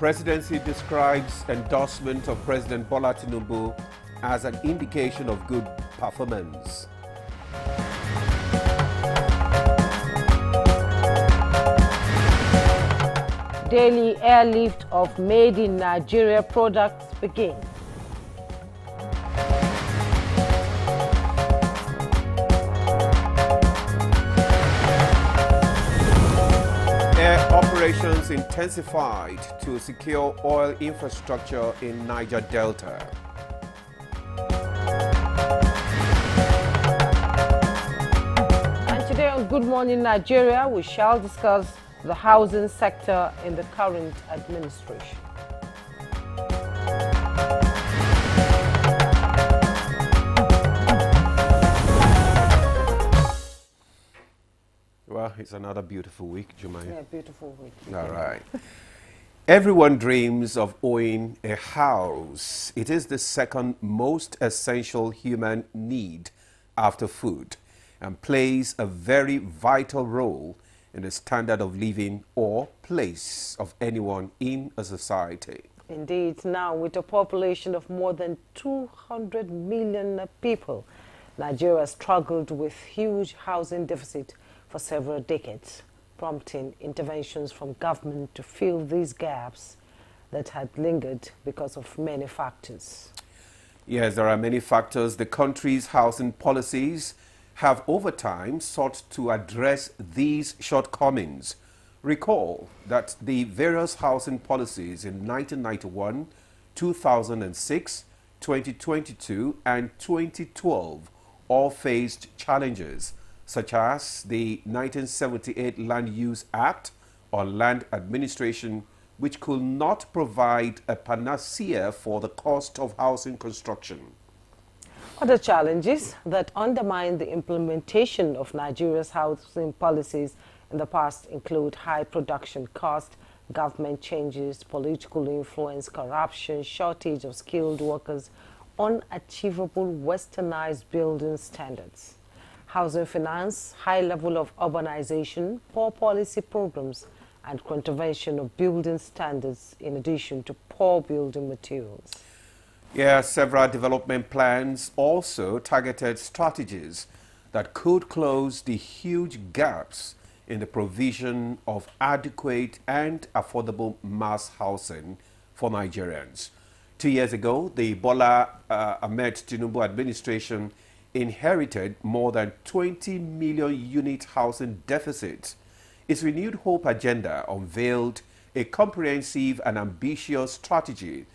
Presidency describes endorsement of President Bola Tinubu as an indication of good performance. Daily airlift of made in Nigeria products begins. Air operations intensified to secure oil infrastructure in Niger Delta. And today on Good Morning Nigeria, we shall discuss the housing sector in the current administration. Well, it's another beautiful week, Jumai. Yeah, beautiful week. All right. Everyone dreams of owning a house. It is the second most essential human need after food and plays a very vital role in the standard of living or place of anyone in a society. Indeed, now with a population of more than 200 million people, Nigeria struggled with huge housing deficit for several decades, prompting interventions from government to fill these gaps that had lingered because of many factors. Yes, there are many factors. The country's housing policies have over time sought to address these shortcomings. Recall that the various housing policies in 1991, 2006, 2022 and 2012 all faced challenges, such as the 1978 Land Use Act on land administration, which could not provide a panacea for the cost of housing construction. Other challenges that undermine the implementation of Nigeria's housing policies in the past include high production cost, government changes, political influence, corruption, shortage of skilled workers, unachievable westernized building standards, housing finance, high level of urbanization, poor policy programs, and contravention of building standards in addition to poor building materials. Yeah, several development plans also targeted strategies that could close the huge gaps in the provision of adequate and affordable mass housing for Nigerians. 2 years ago, the Bola Ahmed Tinubu administration inherited more than 20 million unit housing deficit. Its renewed hope agenda unveiled a comprehensive and ambitious strategy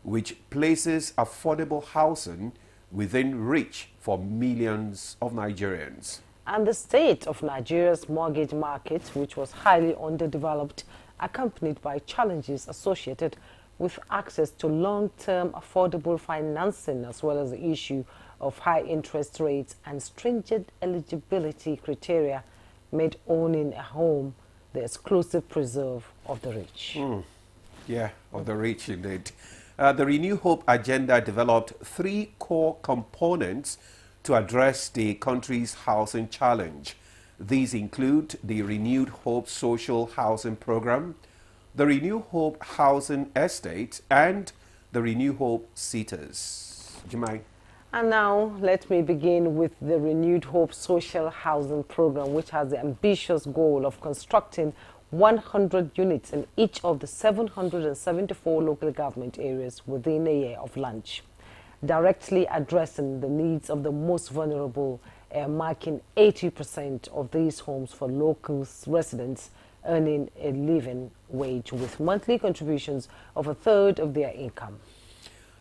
which places affordable housing within reach for millions of Nigerians. And the state of Nigeria's mortgage market, which was highly underdeveloped, accompanied by challenges associated with access to long-term affordable financing, as well as the issue of high interest rates and stringent eligibility criteria, made owning a home the exclusive preserve of the rich. Yeah, of the rich indeed. The Renew Hope agenda developed three core components to address the country's housing challenge. These include the Renewed Hope Social Housing Program, the Renew Hope Housing Estate, and the Renew Hope Sitters. Jumai. And now let me begin with the Renewed Hope Social Housing Program, which has the ambitious goal of constructing 100 units in each of the 774 local government areas within a year of launch, directly addressing the needs of the most vulnerable, marking 80% of these homes for local residents earning a living wage with monthly contributions of a third of their income.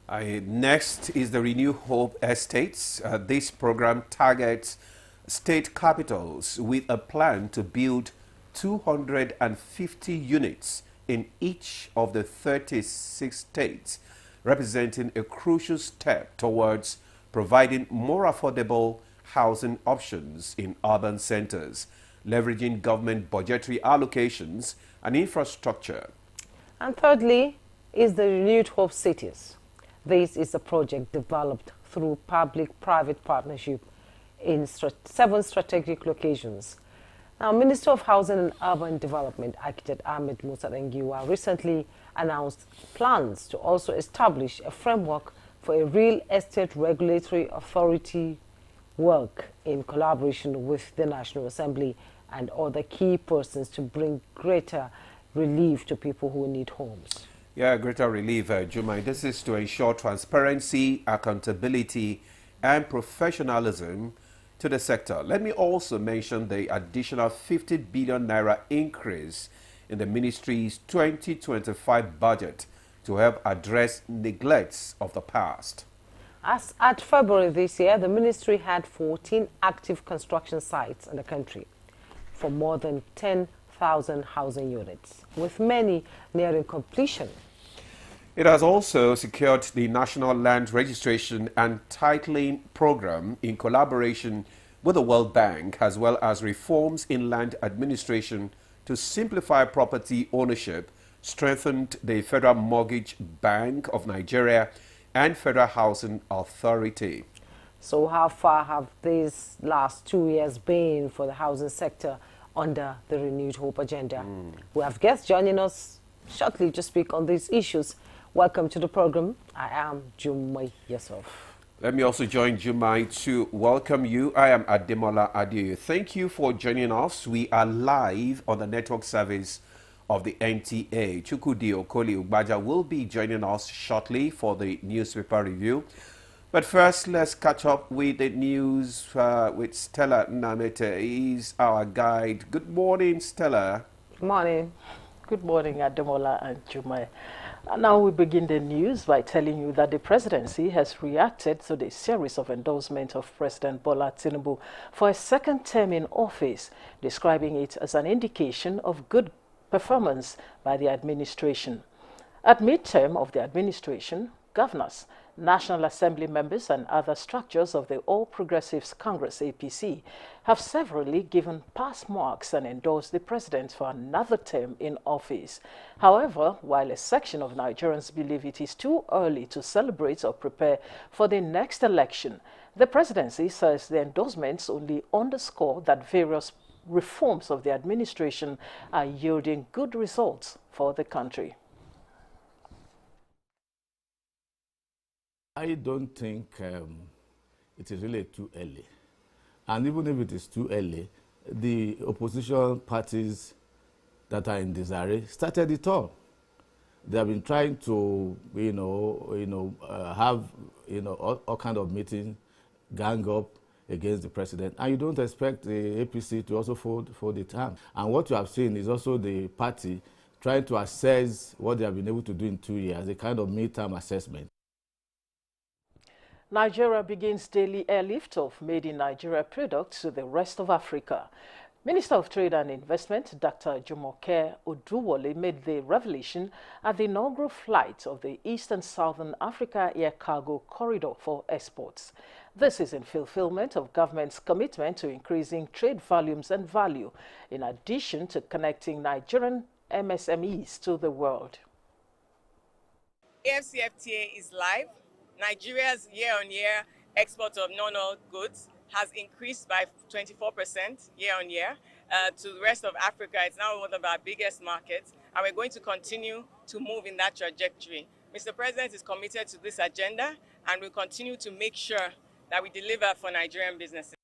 Next is the Renew Hope Estates. This program targets state capitals with a plan to build 250 units in each of the 36 states, representing a crucial step towards providing more affordable housing options in urban centers, leveraging government budgetary allocations and infrastructure. And thirdly is the Renewed Hope Cities. This is a project developed through public-private partnership in 7 strategic locations. Now, Minister of Housing and Urban Development, Architect Ahmed Musa Engiwa, recently announced plans to also establish a framework for a real estate regulatory authority work in collaboration with the National Assembly and other key persons to bring greater relief to people who need homes. Yeah, greater relief, Juma. This is to ensure transparency, accountability, and professionalism to the sector. Let me also mention the additional 50 billion naira increase in the ministry's 2025 budget to help address neglects of the past. As at February this year, the ministry had 14 active construction sites in the country for more than 10,000 housing units, with many nearing completion. It has also secured the National Land Registration and Titling Program in collaboration with the World Bank, as well as reforms in land administration to simplify property ownership, strengthened the Federal Mortgage Bank of Nigeria and Federal Housing Authority. So how far have these last 2 years been for the housing sector under the Renewed Hope agenda? We have guests joining us shortly to speak on these issues. Welcome to the program. I am Jumai Yusuf. Let me also join Jumai to welcome you. I am Ademola Adeoye. Thank you for joining us. We are live on the network service of the NTA. Chukudi Okoli Ugbaja will be joining us shortly for the newspaper review. But first, let's catch up with the news with Stella Namete. He's our guide. Good morning, Stella. Good morning. Good morning, Ademola and Jumai. And now we begin the news by telling you that the presidency has reacted to the series of endorsement of President Bola Tinubu for a second term in office, describing it as an indication of good performance by the administration. At midterm of the administration, governors, National Assembly members and other structures of the All Progressives Congress APC have severally given pass marks and endorsed the president for another term in office. However, while a section of Nigerians believe it is too early to celebrate or prepare for the next election, the presidency says the endorsements only underscore that various reforms of the administration are yielding good results for the country. I don't think it is really too early. And even if it is too early, the opposition parties that are in disarray started it all. They have been trying to, have, all kind of meetings, gang up against the president. And you don't expect the APC to also fold its hand. And what you have seen is also the party trying to assess what they have been able to do in 2 years, a kind of midterm assessment. Nigeria begins daily airlift of made-in-Nigeria products to the rest of Africa. Minister of Trade and Investment, Dr. Jumoke Oduwole, made the revelation at the inaugural flight of the East and Southern Africa Air Cargo Corridor for exports. This is in fulfillment of government's commitment to increasing trade volumes and value, in addition to connecting Nigerian MSMEs to the world. AfCFTA is live. Nigeria's year-on-year export of non-oil goods has increased by 24% year-on-year. To the rest of Africa, it's now one of our biggest markets, and we're going to continue to move in that trajectory. Mr. President is committed to this agenda, and we'll continue to make sure that we deliver for Nigerian businesses.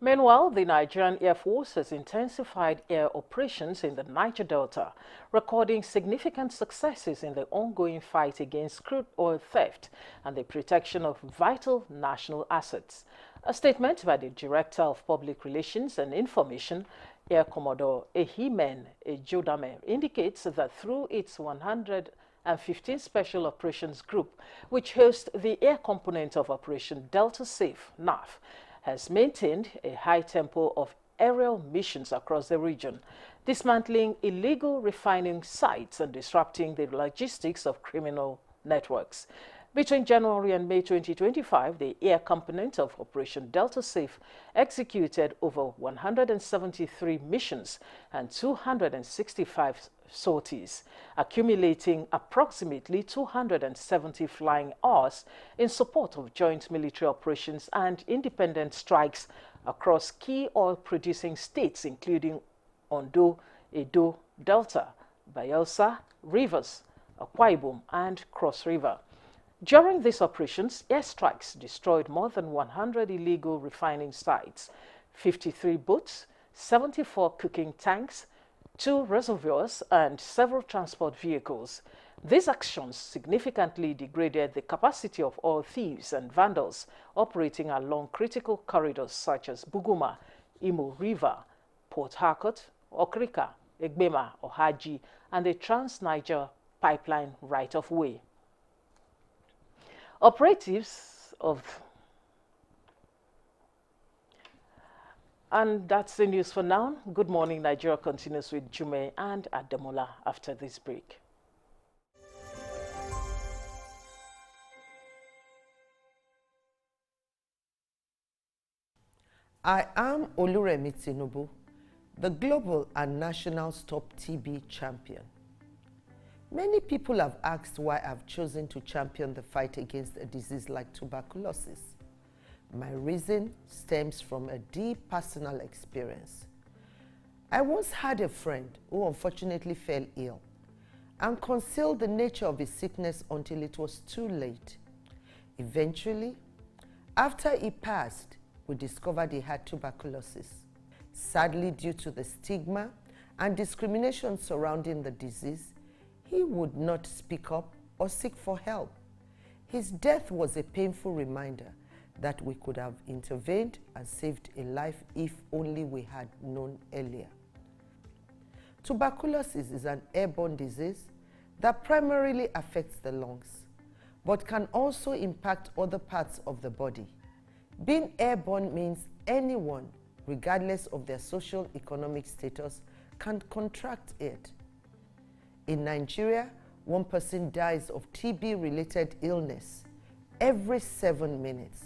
Meanwhile, the Nigerian Air Force has intensified air operations in the Niger Delta, recording significant successes in the ongoing fight against crude oil theft and the protection of vital national assets. A statement by the Director of Public Relations and Information, Air Commodore Ehimen Ejodame, indicates that through its 115 Special Operations Group, which hosts the air component of Operation Delta Safe, NAF, has maintained a high tempo of aerial missions across the region, dismantling illegal refining sites and disrupting the logistics of criminal networks. Between January and May 2025, the air component of Operation Delta Safe executed over 173 missions and 265 sorties, accumulating approximately 270 flying hours in support of joint military operations and independent strikes across key oil-producing states, including Ondo, Edo, Delta, Bayelsa, Rivers, Akwa Ibom, and Cross River. During these operations, airstrikes destroyed more than 100 illegal refining sites, 53 boats, 74 cooking tanks, 2 reservoirs, and several transport vehicles. These actions significantly degraded the capacity of all thieves and vandals operating along critical corridors such as Buguma, Imo River, Port Harcourt, Okrika, Egbema, Ohaji, and the Trans-Niger pipeline right-of-way. Operatives of... And that's the news for now. Good morning, Nigeria continues with Jume and Ademola after this break. I am Oluremi Tinubu, the global and national Stop TB champion. Many people have asked why I've chosen to champion the fight against a disease like tuberculosis. My reason stems from a deep personal experience. I once had a friend who unfortunately fell ill and concealed the nature of his sickness until it was too late. Eventually, after he passed, we discovered he had tuberculosis. Sadly, due to the stigma and discrimination surrounding the disease, he would not speak up or seek for help. His death was a painful reminder that we could have intervened and saved a life if only we had known earlier. Tuberculosis is an airborne disease that primarily affects the lungs, but can also impact other parts of the body. Being airborne means anyone, regardless of their social economic status, can contract it. In Nigeria, 1 person dies of TB-related illness every 7 minutes,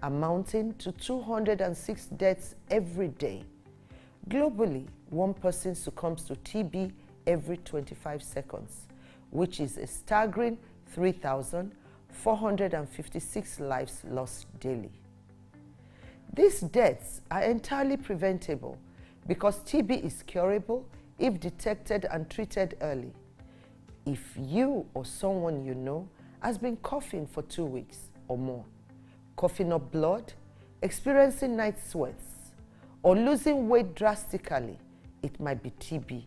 amounting to 206 deaths every day. Globally, 1 person succumbs to TB every 25 seconds, which is a staggering 3,456 lives lost daily. These deaths are entirely preventable because TB is curable if detected and treated early. If you or someone you know has been coughing for 2 weeks or more, coughing up blood, experiencing night sweats, or losing weight drastically, it might be TB.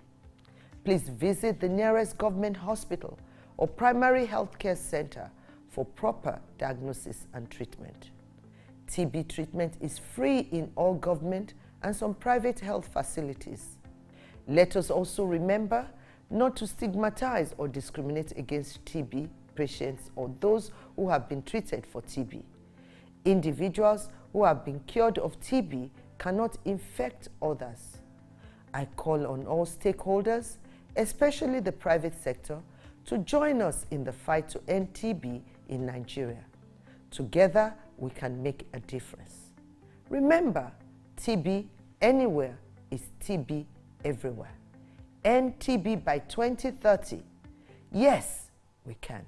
Please visit the nearest government hospital or primary healthcare center for proper diagnosis and treatment. TB treatment is free in all government and some private health facilities. Let us also remember not to stigmatize or discriminate against TB patients or those who have been treated for TB. Individuals who have been cured of TB cannot infect others. I call on all stakeholders, especially the private sector, to join us in the fight to end TB in Nigeria. Together, we can make a difference. Remember, TB anywhere is TB everywhere. End TB by 2030. Yes, we can.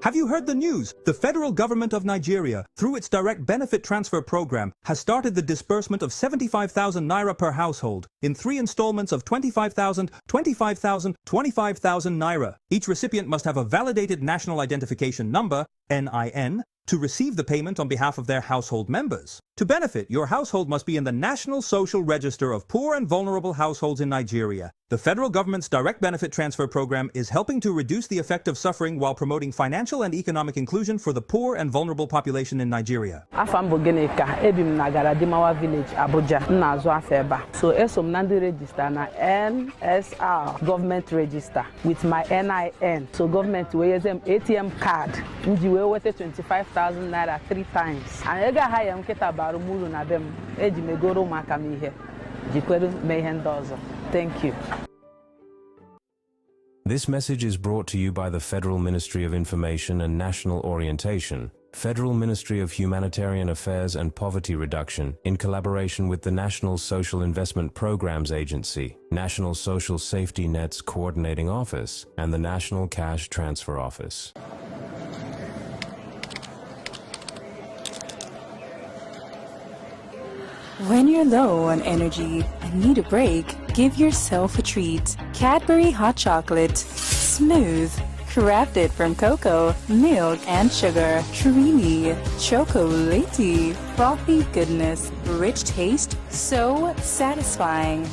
Have you heard the news? The federal government of Nigeria, through its direct benefit transfer program, has started the disbursement of 75,000 naira per household in 3 installments of 25,000, 25,000, 25,000 naira. Each recipient must have a validated national identification number, NIN, to receive the payment on behalf of their household members. To benefit, your household must be in the National Social Register of Poor and Vulnerable Households in Nigeria. The federal government's direct benefit transfer program is helping to reduce the effect of suffering while promoting financial and economic inclusion for the poor and vulnerable population in Nigeria. Afambo Geneka, Ebim Nagara Dimawa Village, Abuja, Nazo Afeba. So Esom Nandi register na NSR government register with my NIN. So government we use ATM card. Njiwe wete 25,000 naira 3 times. And ega haya mketa barumulu na dem. Eji megoro makamihe. Jikweru mehendozo. Thank you. This message is brought to you by the Federal Ministry of Information and National Orientation, Federal Ministry of Humanitarian Affairs and Poverty Reduction, in collaboration with the National Social Investment Programs Agency, National Social Safety Net's Coordinating Office, and the National Cash Transfer Office. When you're low on energy and need a break, give yourself a treat. Cadbury Hot Chocolate. Smooth. Crafted from cocoa, milk, and sugar. Creamy. Chocolatey. Frothy goodness. Rich taste. So satisfying.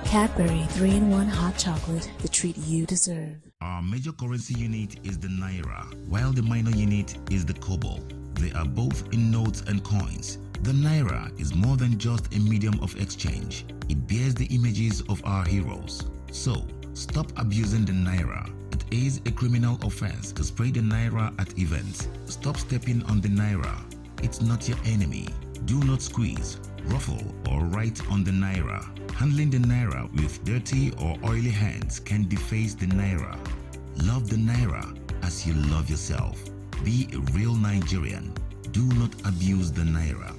Cadbury 3-in-1 Hot Chocolate. The treat you deserve. Our major currency unit is the Naira, while the minor unit is the Kobo. They are both in notes and coins. The Naira is more than just a medium of exchange. It bears the images of our heroes. So, stop abusing the Naira. It is a criminal offense to spray the Naira at events. Stop stepping on the Naira. It's not your enemy. Do not squeeze, ruffle, or write on the Naira. Handling the Naira with dirty or oily hands can deface the Naira. Love the Naira as you love yourself. Be a real Nigerian. Do not abuse the Naira.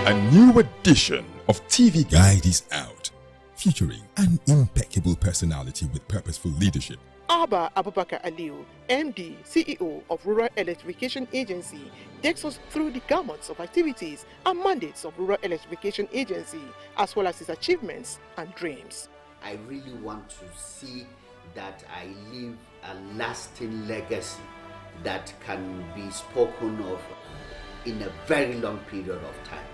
A new edition of TV Guide is out, featuring an impeccable personality with purposeful leadership. Abba Abubakar Aliu, MD, CEO of Rural Electrification Agency, takes us through the gamut of activities and mandates of Rural Electrification Agency, as well as its achievements and dreams. I really want to see that I leave a lasting legacy that can be spoken of in a very long period of time.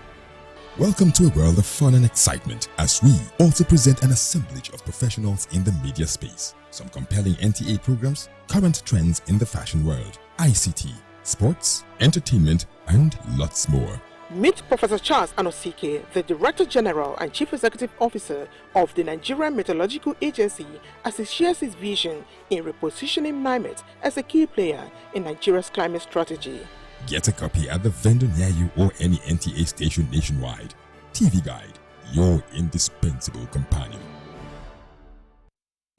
Welcome to a world of fun and excitement as we also present an assemblage of professionals in the media space. Some compelling NTA programs, current trends in the fashion world, ICT, sports, entertainment, and lots more. Meet Professor Charles Anosike, the Director General and Chief Executive Officer of the Nigerian Meteorological Agency, as he shares his vision in repositioning NIMET as a key player in Nigeria's climate strategy. Get a copy at the vendor near you or any NTA station nationwide. TV Guide, your indispensable companion.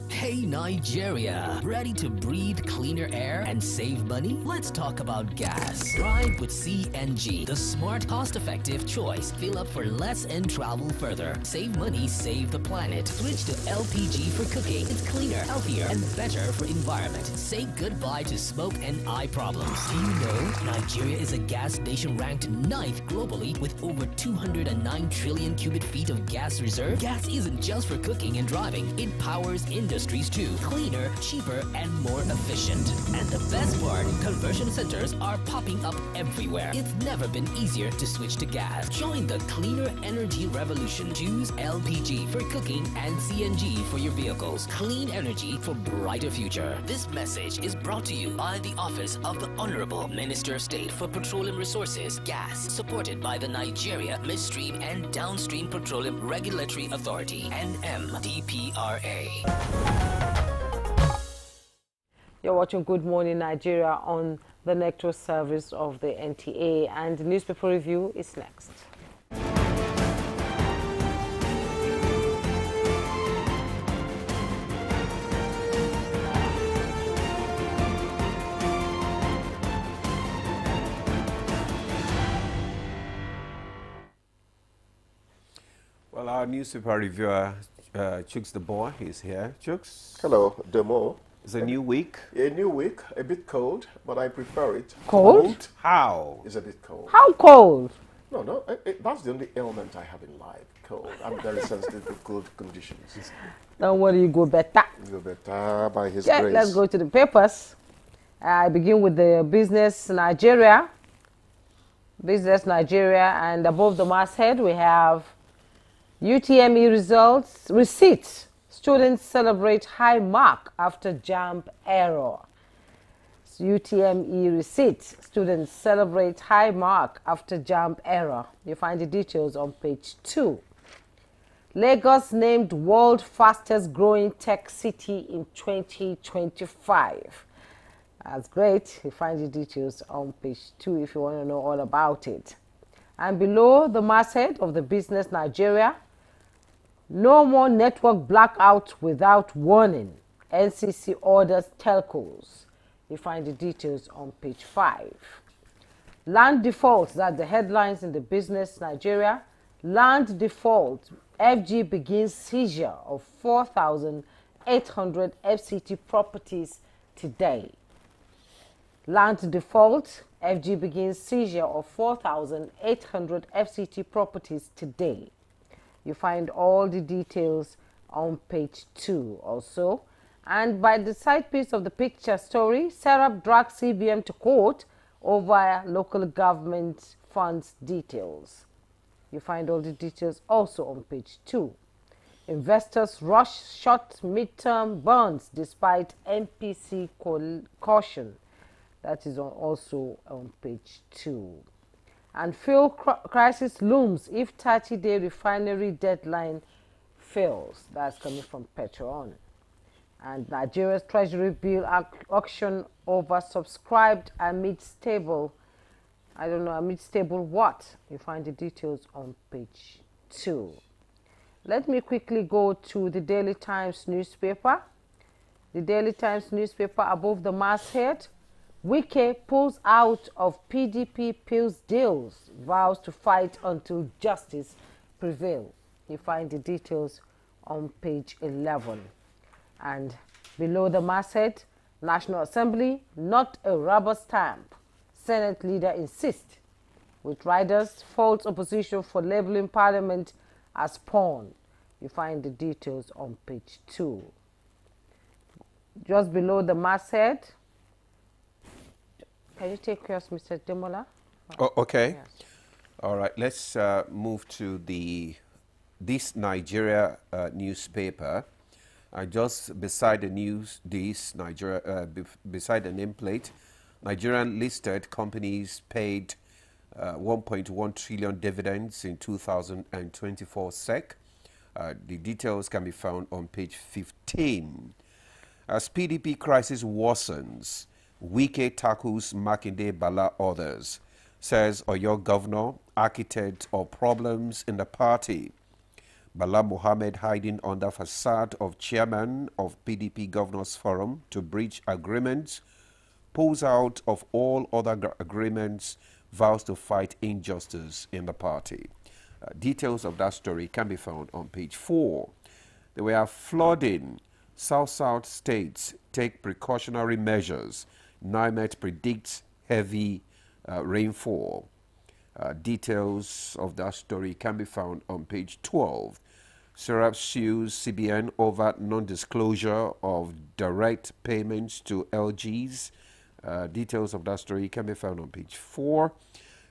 Hey Nigeria, ready to breathe cleaner air and save money? Let's talk about gas. Drive with CNG, the smart, cost-effective choice. Fill up for less and travel further. Save money, save the planet. Switch to LPG for cooking. It's cleaner, healthier, and better for environment. Say goodbye to smoke and eye problems. Do you know Nigeria is a gas nation ranked 9th globally with over 209 trillion cubic feet of gas reserve? Gas isn't just for cooking and driving. It powers industries too. Cleaner, cheaper, and more efficient. And the best part, conversion centers are popping up everywhere. It's never been easier to switch to gas. Join the cleaner energy revolution. Choose LPG for cooking and CNG for your vehicles. Clean energy for brighter future. This message is brought to you by the Office of the Honorable Minister of State for Petroleum Resources, Gas, supported by the Nigeria Midstream and Downstream Petroleum Regulatory Authority, NMDPRA. You're watching Good Morning Nigeria on the network service of the NTA, and the newspaper review is next. Well, our newspaper reviewer, Chooks the Boy, is here. Chooks. Hello, Demo. It's a new week. A new week, a bit cold, but I prefer it. Cold? How? It's a bit cold. How cold? No, that's the only ailment I have in life, cold. I'm very sensitive to cold conditions. Don't worry, you go better. You go better by His Yeah, grace. let's go to the papers. I begin with the Business Nigeria. Business Nigeria, and above the masthead we have UTME receipts. Students celebrate high mark after JAMB error. UTME receipts. Students celebrate high mark after JAMB error. You find the details on page 2. Lagos named world fastest growing tech city in 2025. That's great. You find the details on page 2 if you want to know all about it. And below the masthead of the Business Nigeria, no more network blackout without warning. NCC orders telcos. You find the details on page 5. Land default, that's the headlines in the Business Nigeria. Land default, FG begins seizure of 4,800 FCT properties today. Land default, FG begins seizure of 4,800 FCT properties today. You find all the details on page 2 also. And by the side piece of the picture story, Serap drags CBN to court over local government funds details. You find all the details also on page 2. Investors rush short midterm bonds despite MPC caution. That is also on page 2. And fuel crisis looms if 30-day refinery deadline fails. That's coming from Petron. And Nigeria's Treasury bill auction oversubscribed amid stable, I don't know, amid stable what? You find the details on page 2. Let me quickly go to the Daily Times newspaper. The Daily Times newspaper above the masthead. Wike pulls out of PDP pills deals, vows to fight until justice prevails. You find the details on page 11. And below the masthead, National Assembly, not a rubber stamp. Senate leader insists. With riders, faults opposition for labeling Parliament as pawn. You find the details on page 2. Just below the masthead, can you take yours, Mr. Demola? Oh, okay. Yes. All right. Let's move to this Nigeria newspaper. Just beside the news, beside the nameplate, Nigerian listed companies paid 1.1 trillion dividends in 2024 SEC. The details can be found on page 15. As PDP crisis worsens, Wike tackles Makinde Bala others, says Oyo governor, architect of problems in the party. Bala Mohammed, hiding under facade of chairman of PDP Governors Forum to breach agreements, pulls out of all other agreements, vows to fight injustice in the party. Details of that story can be found on page 4. They were flooding. South states take precautionary measures. NIMET predicts heavy rainfall. Details of that story can be found on page 12. Serap sues CBN over non-disclosure of direct payments to LGs. Details of that story can be found on page 4.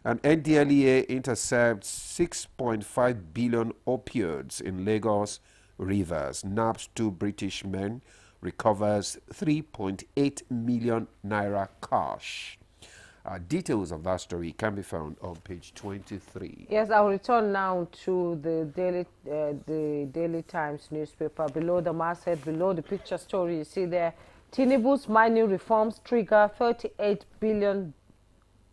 And NDLEA intercepts 6.5 billion opioids in Lagos rivers. Naps 2 British men, recovers 3.8 million naira cash. Details of that story can be found on page 23. Yes, I'll return now to the Daily Times newspaper. Below the masthead, below the picture story, you see there, Tinubu's mining reforms trigger 38 billion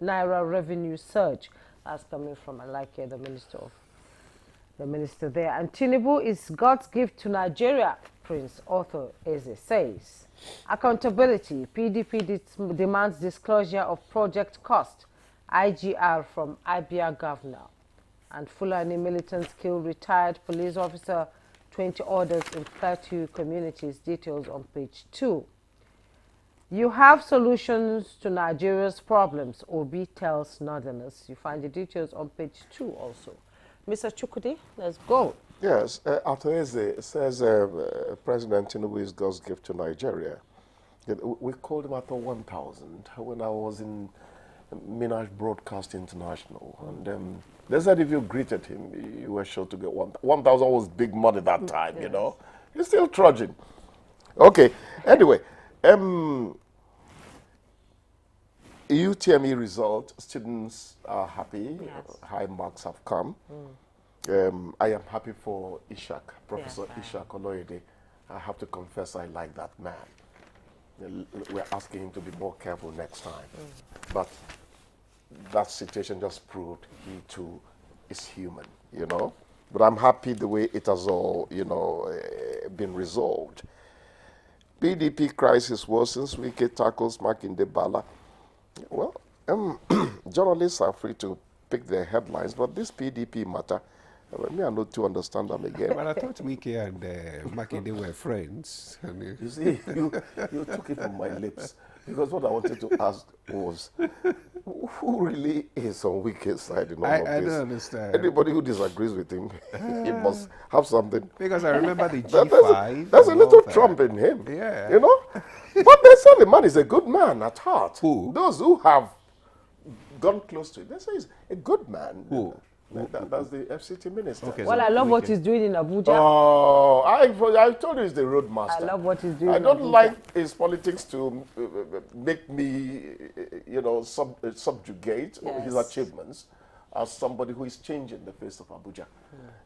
naira revenue surge. That's coming from Alake, the minister there. And Tinubu is God's gift to Nigeria, Prince Author Eze says. Accountability. PDP demands disclosure of project cost. IGR from Abia governor. And Fulani militants kill retired police officer. 20 orders in 30 communities. Details on page 2. You have solutions to Nigeria's problems, Obi tells Northerners. You find the details on page 2 also. Mr. Chukwudi, let's go. Yes, Atoeze says President Tinubu is God's gift to Nigeria. We called him after 1,000 when I was in Minaj Broadcast International. And they said if you greeted him, you were sure to get 1,000. 1,000 was big money that time, yes. You know. He's still trudging. Okay, anyway. UTME result, students are happy, yes. High marks have come. I am happy for Ishak, Professor Ishak Oloyede. I have to confess I like that man. We're asking him to be more careful next time. But that situation just proved he too is human, you know. But I'm happy the way it has all, you know, been resolved. PDP crisis worsens, Wike tackles Makinde Bala. Well, journalists are free to pick their headlines, but this PDP matter, me I not to understand them again. But I thought Wike and Makinde were friends. You see, you took it from my lips. Because what I wanted to ask was, who really is on Wike's side in all of this? I don't understand. Anybody who disagrees with him, he must have something. Because I remember the G5. There's a little Trump in him. Yeah. You know? But they say the man is a good man at heart. Who? Those who have gone close to him, they say he's a good man. Who? That's the FCT minister. Okay, well, I love what he's doing in Abuja. Oh, I told you he's the roadmaster. I love what he's doing. I don't like his politics to make me, subjugate his achievements as somebody who is changing the face of Abuja.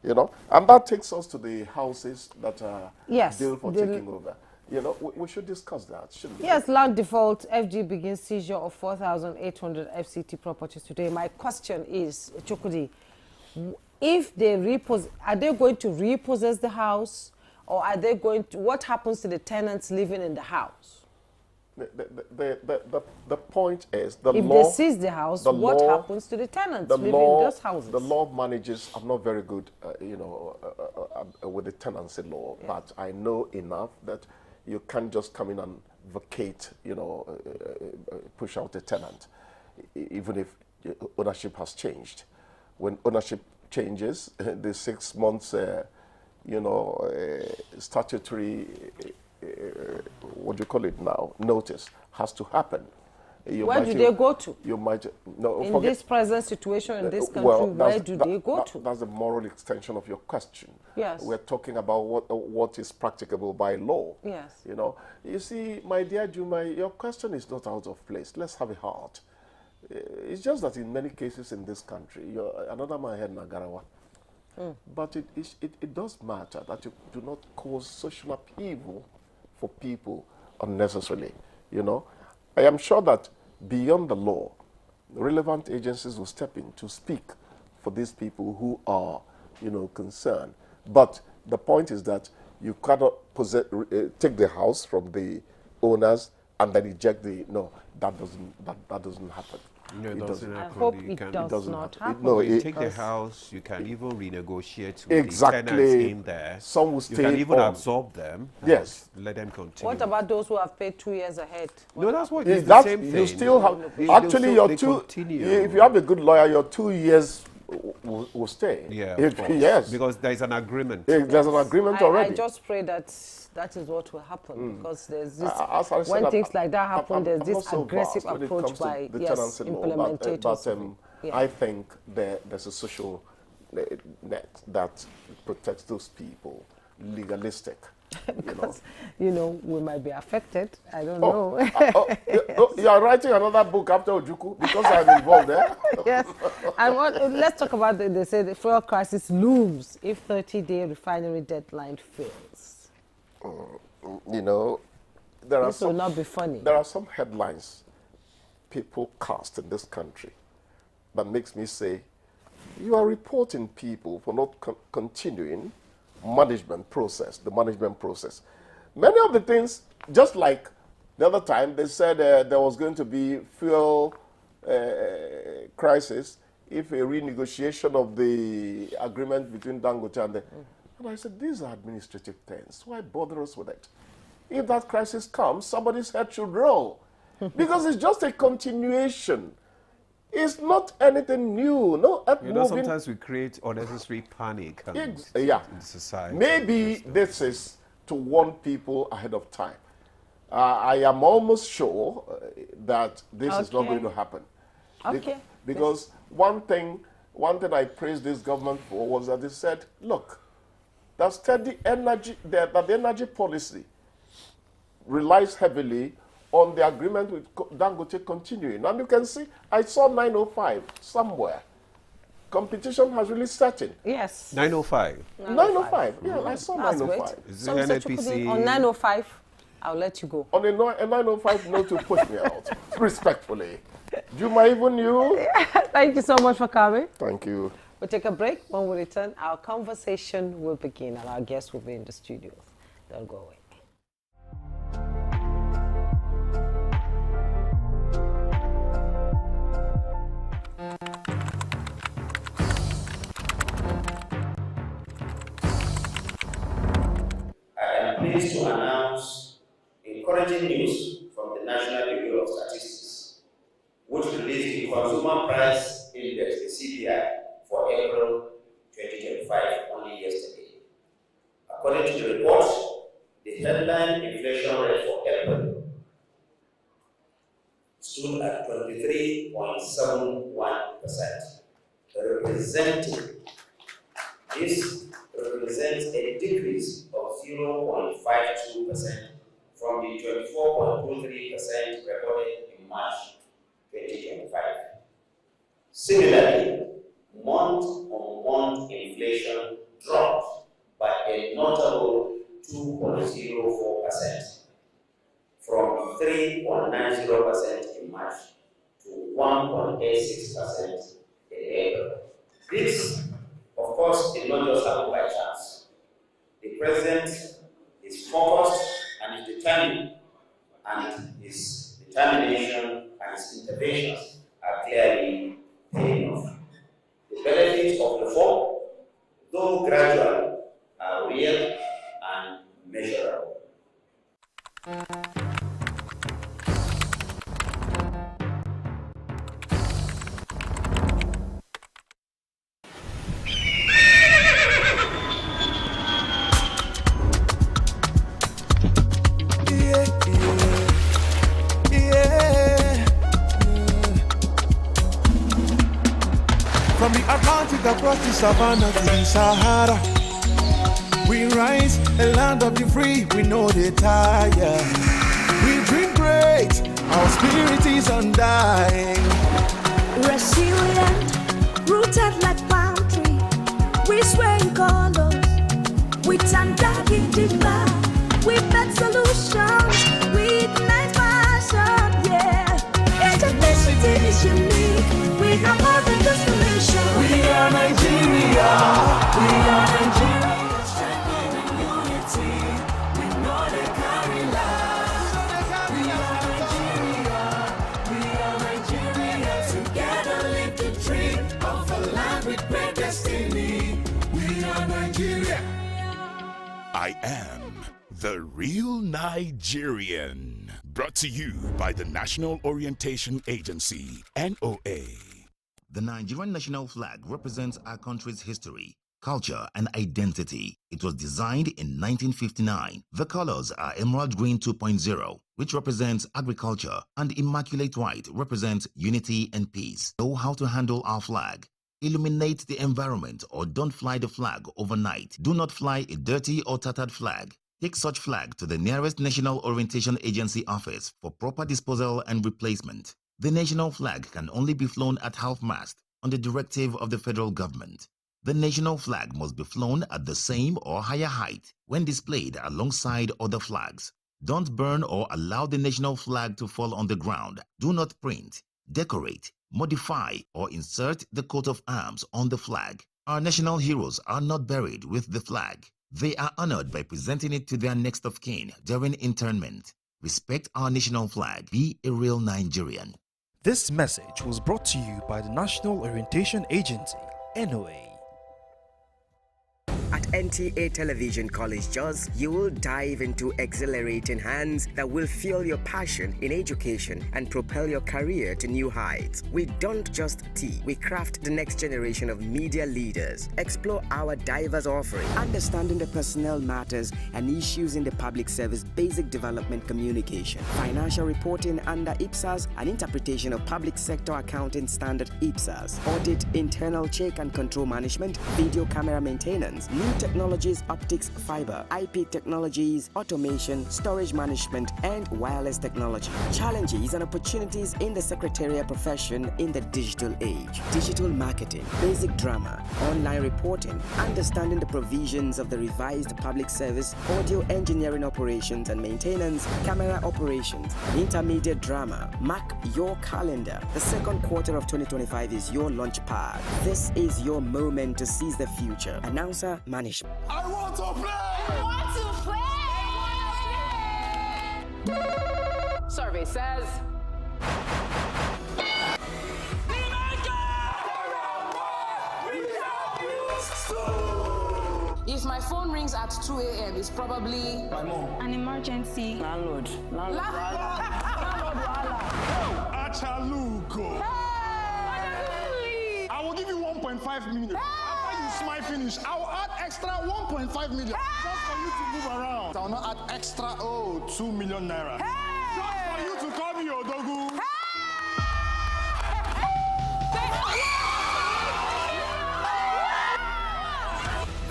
You know, and that takes us to the houses that are due for taking over. You know, we should discuss that, shouldn't we? Yes, land default. FG begins seizure of 4,800 FCT properties today. My question is, Chukudi, if they are they going to repossess the house, or are they going to? What happens to the tenants living in the house? The point is if they seize the house, what happens to the tenants living in those houses? The law managers are not very good, with the tenancy law, but I know enough that you can't just come in and vacate, push out a tenant, even if ownership has changed. When ownership changes, the 6 months, statutory, what do you call it now, notice has to happen. Where do they go to? You might in this present situation in this country. Where do they go to? That's the moral extension of your question. Yes. We're talking about what is practicable by law. Yes. You know, you see, my dear Juma, your question is not out of place. Let's have a heart. It's just that in many cases in this country, another man had Nagarawa. But it does matter that you do not cause social upheaval for people unnecessarily. You know, I am sure that beyond the law, relevant agencies will step in to speak for these people who are, concerned. But the point is that you cannot take the house from the owners and then eject that doesn't happen. No, it doesn't happen. I hope it does not happen. You take the house, you can even renegotiate with the tenants in there. Some will stay. You can even absorb them. Yes. Let them continue. What about those who have paid 2 years ahead? No, that's what it's the same thing. You still have, actually, if you have a good lawyer, your 2 years will stay. Yeah, yes. Because there's an agreement. There's an agreement already. I just pray that is what will happen, because there's this, when things like that happen, there's this aggressive approach by implementators. I think there's a social net that protects those people, legalistic. Because, we might be affected. I don't know. You are writing another book after Ojuku because I'm involved there. Yes. And let's talk about they say the fuel crisis looms if 30-day refinery deadline fails. This will not be funny. There are some headlines people cast in this country that makes me say, you are reporting people for not continuing the management process. Many of the things, just like the other time, they said there was going to be fuel crisis if a renegotiation of the agreement between Dangote and and I said, these are administrative things. Why bother us with it? If that crisis comes, somebody's head should roll. Because it's just a continuation. It's not anything new. Sometimes we create unnecessary panic in society. Maybe this is to warn people ahead of time. I am almost sure that this is not going to happen. Okay. Because one thing I praised this government for was that they said, look, that the energy policy relies heavily on the agreement with Dangote continuing. And you can see, I saw 905 somewhere. Competition has really started. Yes. 905? 905. Yeah, I saw 905. Is it NNPC? On 905, I'll let you go. On a 905, no to push me out, respectfully. Juma, even you. Thank you so much for coming. Thank you. We'll take a break. When we return, our conversation will begin and our guests will be in the studio. Don't go away. I am pleased to announce encouraging news from the National Bureau Bureau of Statistics, which released the Consumer Price Index, the CPI, for April 2025 only yesterday. According to the report, the headline inflation rate for April stood at 23.71%, This represents a decrease of 0.52% from the 24.23% recorded in March 2025. Similarly, month-on-month inflation dropped by a notable 2.04%, from 3.90% in March to 1.86% in April. This, of course, did not just happen by chance. The President is focused and is determined, and his determination and his interventions are clearly paying off. The benefits of reform, though gradual, are real and measurable. From the Atlantic across the savannah to the Sahara, we rise, a land of the free, we know they tire. We dream great, our spirit is undying. Resilient, rooted like palm tree, we sway in colors, with undying demand. We make solutions, we ignite passion, yeah. Ethnicity is unique, we have more than just a nation. We are Nigeria, we are Nigeria. Strengthening unity, we know they carry love. We are Nigeria, together live the dream of a land with great destiny. We are Nigeria. I am the real Nigerian. Brought to you by the National Orientation Agency, NOA. The Nigerian national flag represents our country's history, culture, and identity. It was designed in 1959. The colors are Emerald Green 2.0, which represents agriculture, and Immaculate White represents unity and peace. Know how to handle our flag. Illuminate the environment or don't fly the flag overnight. Do not fly a dirty or tattered flag. Take such flag to the nearest National Orientation Agency office for proper disposal and replacement. The national flag can only be flown at half-mast on the directive of the federal government. The national flag must be flown at the same or higher height when displayed alongside other flags. Don't burn or allow the national flag to fall on the ground. Do not print, decorate, modify, or insert the coat of arms on the flag. Our national heroes are not buried with the flag. They are honored by presenting it to their next of kin during interment. Respect our national flag. Be a real Nigerian. This message was brought to you by the National Orientation Agency, NOA. At NTA Television College Jos, you will dive into exhilarating hands that will fuel your passion in education and propel your career to new heights. We don't just teach, we craft the next generation of media leaders. Explore our diverse offering, understanding the personnel matters and issues in the public service, basic development communication, financial reporting under IPSAS, and interpretation of public sector accounting standard IPSAS, audit, internal check and control management, video camera maintenance, new technologies, optics, fiber, IP technologies, automation, storage management, and wireless technology. Challenges and opportunities in the secretarial profession in the digital age. Digital marketing, basic drama, online reporting, understanding the provisions of the revised public service, audio engineering operations and maintenance, camera operations, and intermediate drama. Mark your calendar. The second quarter of 2025 is your launch pad. This is your moment to seize the future. Announcer Management. I want to play! I want to play! Survey says... If my phone rings at 2 a.m., it's probably... My mom. An emergency. Landlord. Landlord. Machaluko. I will give you 1.5 million. After you smile finish, I will add extra 1.5 million just for you to move around. I will not add extra 2 million naira. Just for you to call me Odogu.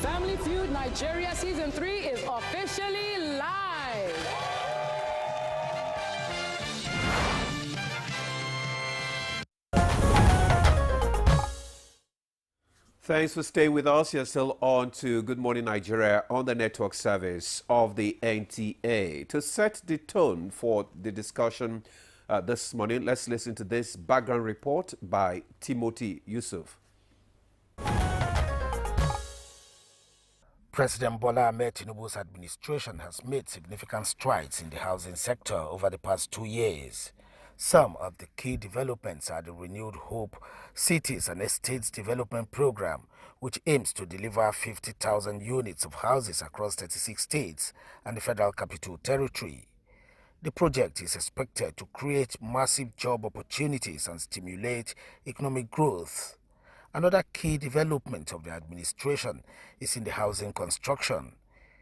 Family Feud Nigeria Season 3 is officially live. Thanks for staying with us. You're still on to Good Morning Nigeria on the network service of the NTA. To set the tone for the discussion this morning, let's listen to this background report by Timothy Yusuf. President Bola Ahmed Tinubu's administration has made significant strides in the housing sector over the past 2 years. Some of the key developments are the Renewed Hope Cities and Estates Development Program, which aims to deliver 50,000 units of houses across 36 states and the Federal Capital Territory. The project is expected to create massive job opportunities and stimulate economic growth. Another key development of the administration is in the housing construction.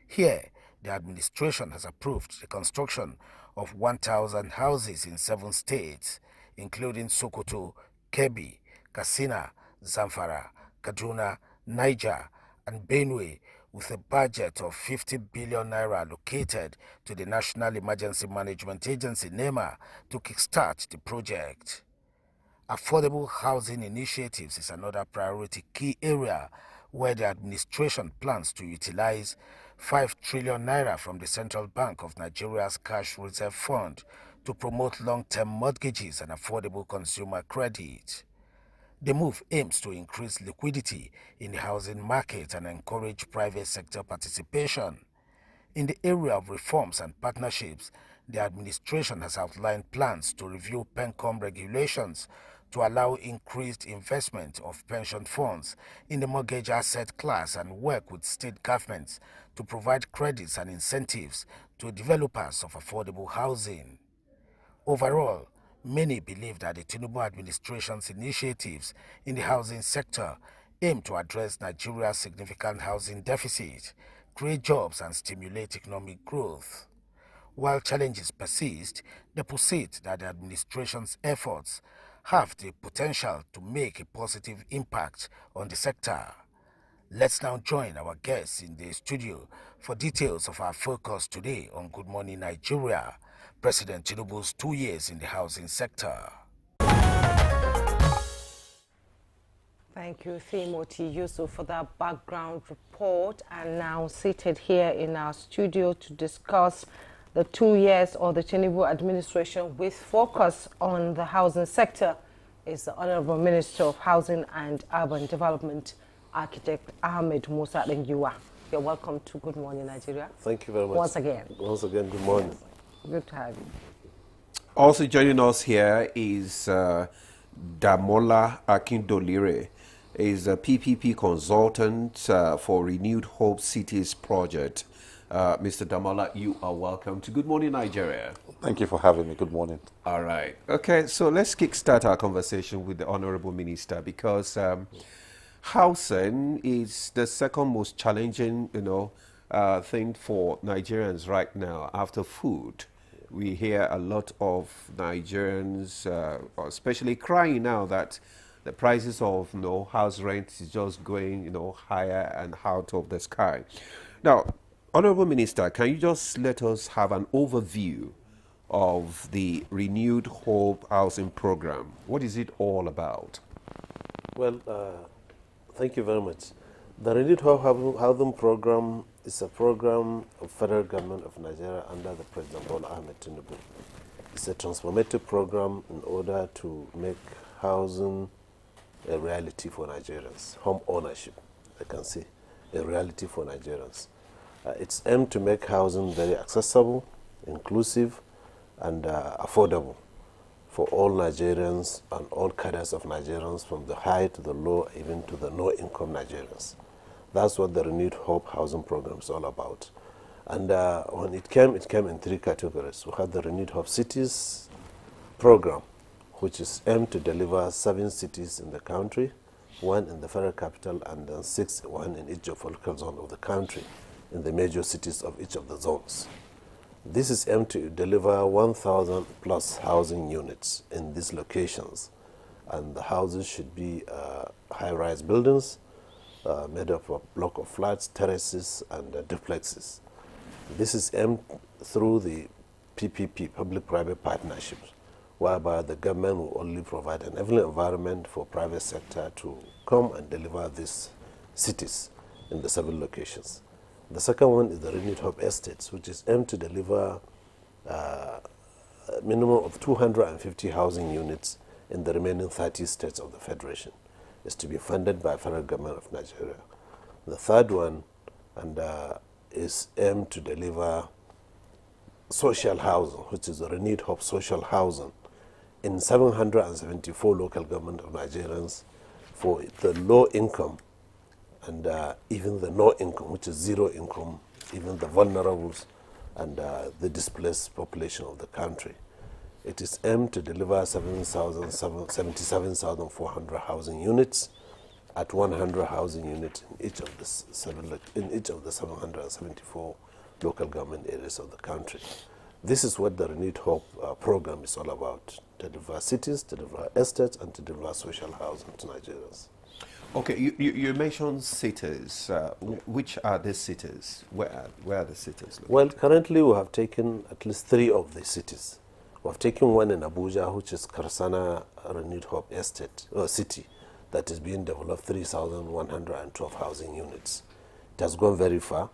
Here, the administration has approved the construction of 1,000 houses in 7 states, including Sokoto, Kebbi, Katsina, Zamfara, Kaduna, Niger, and Benue, with a budget of 50 billion naira allocated to the National Emergency Management Agency, NEMA, to kickstart the project. Affordable housing initiatives is another priority key area where the administration plans to utilize 5 trillion naira from the Central Bank of Nigeria's Cash Reserve Fund to promote long-term mortgages and affordable consumer credit. The move aims to increase liquidity in the housing market and encourage private sector participation. In the area of reforms and partnerships, the administration has outlined plans to review PENCOM regulations to allow increased investment of pension funds in the mortgage asset class and work with state governments to provide credits and incentives to developers of affordable housing. Overall, many believe that the Tinubu administration's initiatives in the housing sector aim to address Nigeria's significant housing deficit, create jobs and stimulate economic growth. While challenges persist, they posit that the administration's efforts have the potential to make a positive impact on the sector. Let's now join our guests in the studio for details of our focus today on Good Morning Nigeria, President Tinubu's 2 years in the housing sector. Thank you, Timothy Yusuf, for that background report. And now seated here in our studio to discuss the 2 years of the Tinubu administration with focus on the housing sector is the Honorable Minister of Housing and Urban Development, Architect Ahmed Musa Lengiwa. You're welcome to Good Morning Nigeria. Thank you very much. Once again, good morning. Good to have you. Also joining us here is Damola Akindolire, is a PPP consultant for Renewed Hope Cities project. Mr. Damola, you are welcome to Good Morning Nigeria. Thank you for having me. Good morning. All right. Okay, so let's kickstart our conversation with the Honorable Minister, because housing is the second most challenging, thing for Nigerians right now after food. We hear a lot of Nigerians, especially crying now that the prices of house rent is just going higher and out of the sky. Now, Honorable Minister, can you just let us have an overview of the Renewed Hope Housing Program? What is it all about? Well, thank you very much. The Renewed Hope Housing Program is a program of Federal Government of Nigeria under the President Bola Ahmed Tinubu. It's a transformative program in order to make housing a reality for Nigerians. Home ownership, I can say, a reality for Nigerians. It's aimed to make housing very accessible, inclusive, and affordable for all Nigerians and all cadres of Nigerians, from the high to the low, even to the low-income Nigerians. That's what the Renewed Hope Housing Program is all about. And when it came in 3 categories. We had the Renewed Hope Cities program, which is aimed to deliver 7 cities in the country, 1 in the federal capital, and then 1 in each of local zone of the country, in the major cities of each of the zones. This is aimed to deliver 1,000 plus housing units in these locations, and the houses should be high-rise buildings made up of block of flats, terraces, and duplexes. This is aimed through the PPP, public-private partnerships, whereby the government will only provide an environment for private sector to come and deliver these cities in the 7 locations. The second one is the renewed hope estates, which is aimed to deliver a minimum of 250 housing units in the remaining 30 states of the Federation. It's to be funded by the federal government of Nigeria. The third one is aimed to deliver social housing, which is the renewed hope social housing, in 774 local government of Nigerians for the low income and even the no income, which is zero income, even the vulnerables and the displaced population of the country. It is aimed to deliver 77,400 housing units at 100 housing units in each of the 774 local government areas of the country. This is what the Renewed Hope program is all about: to deliver cities, to deliver estates, and to deliver social housing to Nigerians. Okay, you mentioned cities. Which are the cities? Where are the cities located? Well, currently we have taken at least 3 of the cities. We have taken one in Abuja, which is Karsana Renewed Hope Estate, city, that is being developed, 3,112 housing units. It has gone very far,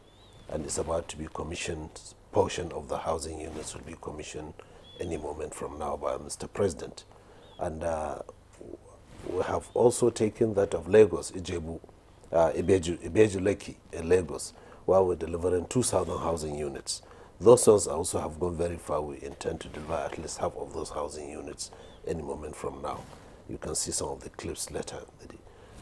and it's about to be commissioned. Portion of the housing units will be commissioned any moment from now by Mr. President. And we have also taken that of Lagos, Ibeju Lekki in Lagos, where we're delivering 2,000 housing units. Those ones also have gone very far. We intend to deliver at least half of those housing units any moment from now. You can see some of the clips later.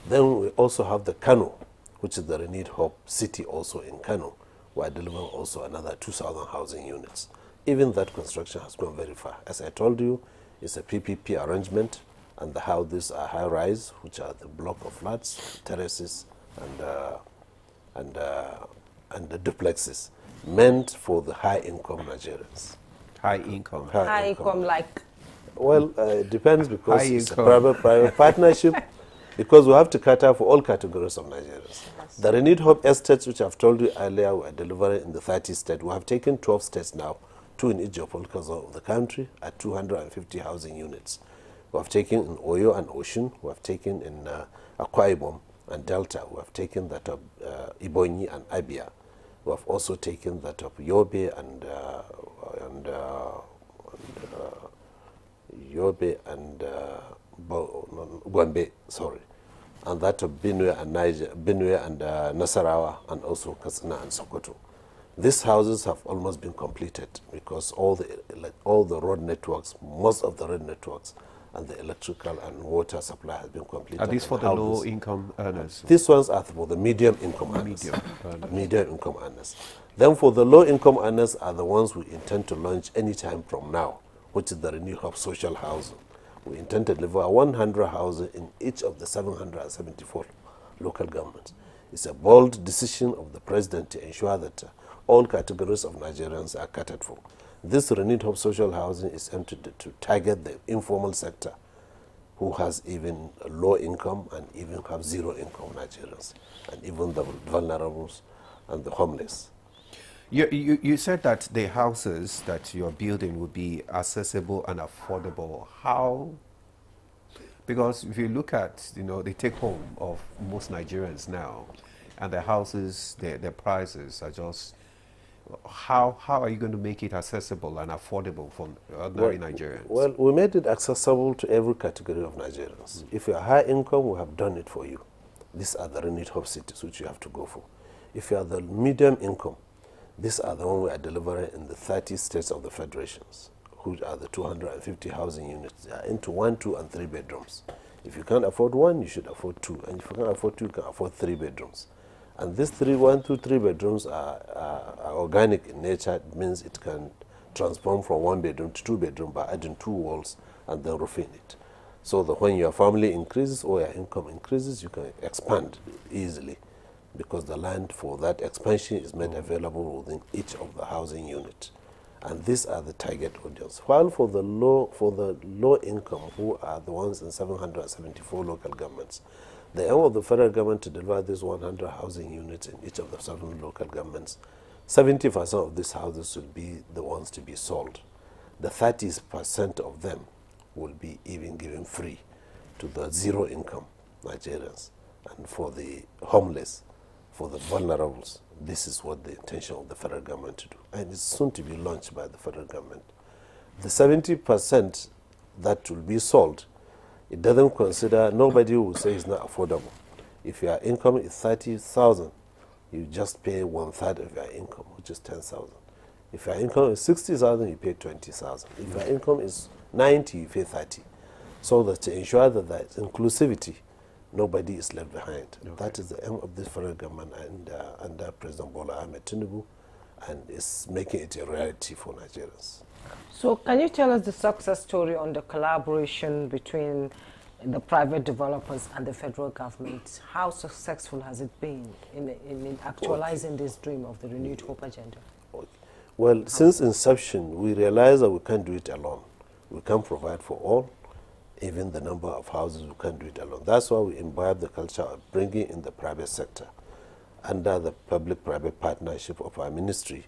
Then we also have the Kano, which is the Renewed Hope city also in Kano. We are delivering also another 2,000 housing units. Even that construction has gone very far. As I told you, it's a PPP arrangement, and the houses are high-rise, which are the block of flats, terraces, and the duplexes, meant for the high-income Nigerians. High-income? High-income, like? Well, it depends, because it's a private partnership, because we have to cater for all categories of Nigerians. The Renewed Hope estates, which I've told you earlier, we are delivering in the 30 states. We have taken 12 states now, 2 in each geopolitical zone of the country, at 250 housing units. We have taken in Oyo and Osun. We have taken in Akwa Ibom and Delta. We have taken that of Ibonyi and Abia. We have also taken that of Yobe and Gombe, sorry, and that of Benue and Nasarawa, and also Katsina and Sokoto. These houses have almost been completed, because all the road networks, most of the road networks, and the electrical and water supply has been completed. Are these for the low-income earners? These ones are for the medium-income earners. Medium-income earners. Then for the low-income earners are the ones we intend to launch any time from now, which is the Renewed Hope social housing. We intend to deliver 100 houses in each of the 774 local governments. It's a bold decision of the president to ensure that all categories of Nigerians are catered for. This Renewed Hope social housing is aimed to target the informal sector, who has even a low income and even have zero income Nigerians, and even the vulnerables and the homeless. You said that the houses that you're building would be accessible and affordable. How? Because if you look at the take home of most Nigerians now, and the houses, their prices are just. How are you going to make it accessible and affordable for ordinary Nigerians? Well, we made it accessible to every category of Nigerians. If you are high income, we have done it for you. These are the Renewed Hope cities which you have to go for. If you are the medium income, these are the ones we are delivering in the 30 states of the federations, which are the 250 housing units. They are into 1, 2, and 3 bedrooms. If you can't afford 1, you should afford 2. And if you can't afford 2, you can afford 3 bedrooms. And these 1, 2, 3 bedrooms are organic in nature. It means it can transform from 1 bedroom to 2 bedroom by adding 2 walls and then roofing it. So that when your family increases or your income increases, you can expand easily, because the land for that expansion is made available within each of the housing units. And these are the target audience. While for the low income, who are the ones in 774 local governments, the aim of the federal government to deliver these 100 housing units in each of the 7 local governments, 70% of these houses will be the ones to be sold. The 30% of them will be even given free to the zero income Nigerians. And for the homeless, for the vulnerables, this is what the intention of the federal government to do. And it's soon to be launched by the federal government. The 70% that will be sold, it doesn't consider, nobody will say it's not affordable. If your income is 30,000, you just pay 1/3 of your income, which is 10,000. If your income is 60,000, you pay 20,000. If your income is 90, you pay 30. So that to ensure that there is inclusivity, nobody is left behind. Okay. That is the aim of this federal government and under President Bola Ahmed Tinubu, and is making it a reality for Nigerians. So can you tell us the success story on the collaboration between the private developers and the federal government? How successful has it been in actualizing this dream of the Renewed Hope agenda? Well, since inception, we realized that we can't do it alone. We can't provide for all. Even the number of houses, we can't do it alone. That's why we imbibe the culture of bringing in the private sector. Under the public-private partnership of our ministry,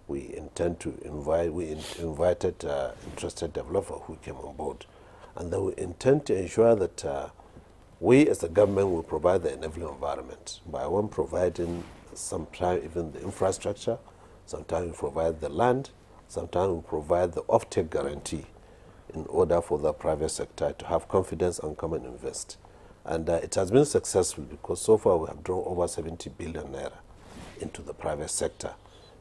we intend to invited interested developer who came on board. And then we intend to ensure that we as a government will provide the enabling environment by one providing sometimes even the infrastructure, sometimes we provide the land, sometimes we provide the off-take guarantee in order for the private sector to have confidence and come and invest. And it has been successful because so far we have drawn over 70 billion naira into the private sector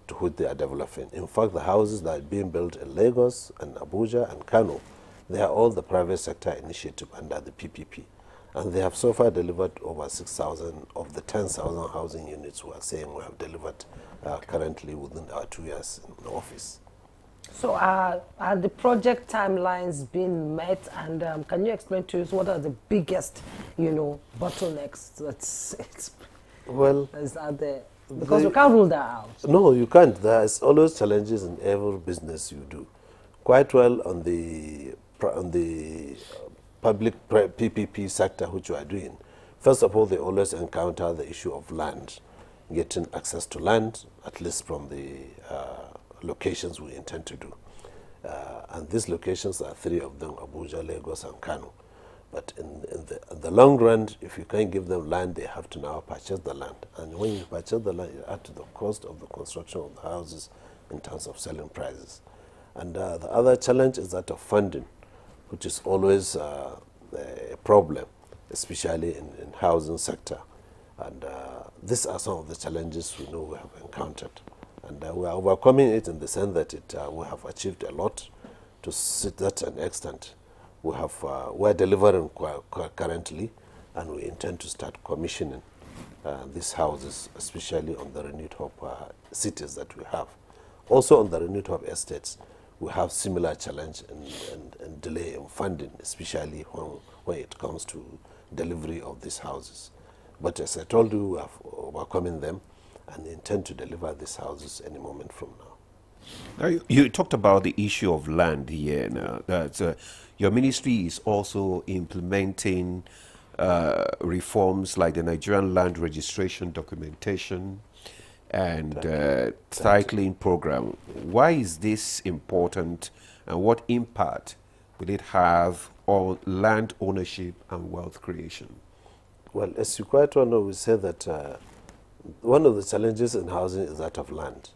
to which they are developing. In fact, the houses that are being built in Lagos and Abuja and Kano, they are all the private sector initiative under the PPP. And they have so far delivered over 6,000 of the 10,000 housing units we are saying we have delivered currently within our 2 years in office. So are the project timelines being met, and can you explain to us what are the biggest, bottlenecks that's out there? Because we can't rule that out. No, you can't. There's always challenges in every business you do. Quite well on the public PPP sector, which we are doing. First of all, they always encounter the issue of land, getting access to land, at least from the locations we intend to do. And these locations are 3 of them, Abuja, Lagos, and Kano. But in the long run, if you can't give them land, they have to now purchase the land. And when you purchase the land, you add to the cost of the construction of the houses in terms of selling prices. And the other challenge is that of funding, which is always a problem, especially in housing sector. And these are some of the challenges we know we have encountered. And we are overcoming it in the sense that we have achieved a lot to such an extent. We're delivering currently, and we intend to start commissioning these houses, especially on the Renewed Hope cities that we have. Also on the Renewed Hope estates, we have similar challenge and delay in funding, especially when it comes to delivery of these houses. But as I told you, we are overcoming them and intend to deliver these houses any moment from now. Now, you talked about the issue of land here now. That your ministry is also implementing reforms like the Nigerian Land Registration Documentation and titling program. Why is this important, and what impact will it have on land ownership and wealth creation? Well, as you quite well know, we say that one of the challenges in housing is that of land.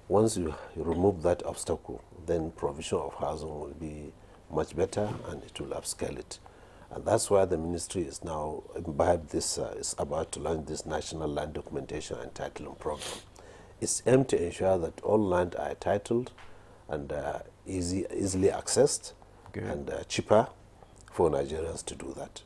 Once you remove that obstacle, then provision of housing will be much better and it will upscale it. And that's why the ministry is now imbibed this, is about to launch this National Land Documentation and Titling Program. It's aimed to ensure that all land are titled and easily accessed and cheaper for Nigerians to do that.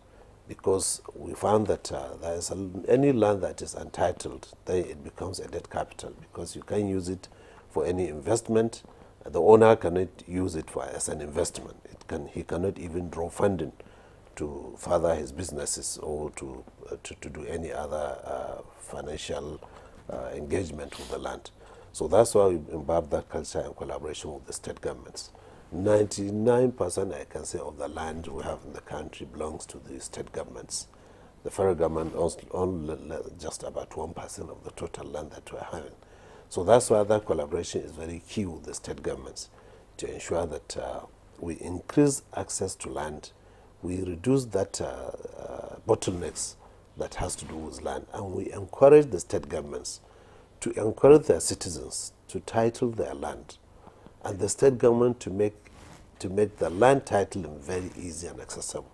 Because we found that there is any land that is untitled, then it becomes a dead capital because you can't use it for any investment The owner cannot use it as an investment. He cannot even draw funding to further his businesses or to do any other financial engagement with the land. So that's why we imbibe that culture in collaboration with the state governments. 99%, I can say, of the land we have in the country belongs to the state governments. The federal government owns only just about 1% of the total land that we're having. So that's why that collaboration is very key with the state governments to ensure that we increase access to land, we reduce that bottlenecks that has to do with land, and we encourage the state governments to encourage their citizens to title their land, and the state government to make the land titling very easy and accessible.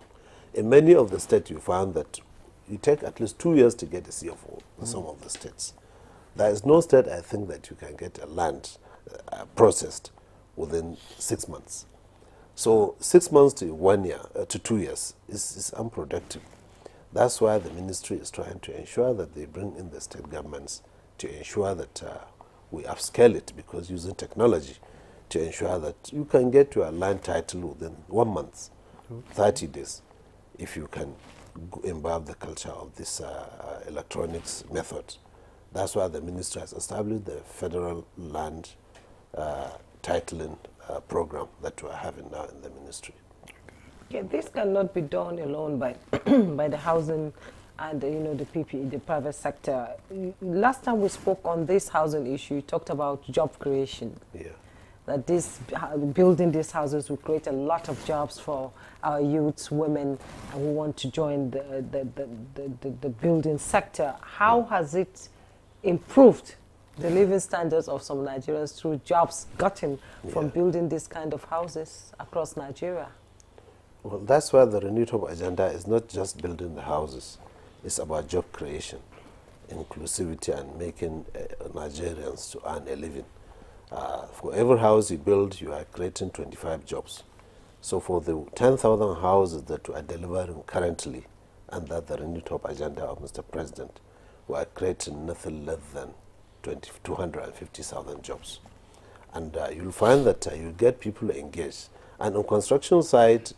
In many of the states, you find that you take at least 2 years to get a CFO in some of the states. There is no state, I think, that you can get a land processed within 6 months. So 6 months to 1 year, to 2 years is unproductive. That's why the ministry is trying to ensure that they bring in the state governments to ensure that we upscale it, because using technology to ensure that you can get your land title within 1 month, 30 days, if you can imbibe the culture of this electronics method. That's why the ministry has established the federal land titling program that we are having now in the ministry. Okay, this cannot be done alone by by the housing and the PPE, the private sector. Last time we spoke on this housing issue, you talked about job creation. Yeah. That building these houses will create a lot of jobs for our youths, women, and who want to join the building sector. How has it improved the living standards of some Nigerians through jobs gotten from building this kind of houses across Nigeria? Well, that's why the Renewed Hope agenda is not just building the houses. It's about job creation, inclusivity, and making Nigerians to earn a living. For every house you build, you are creating 25 jobs. So for the 10,000 houses that we are delivering currently under the Renewed Hope agenda of Mr. President, we are creating nothing less than 250,000 jobs. And you'll find that you get people engaged. And on construction side,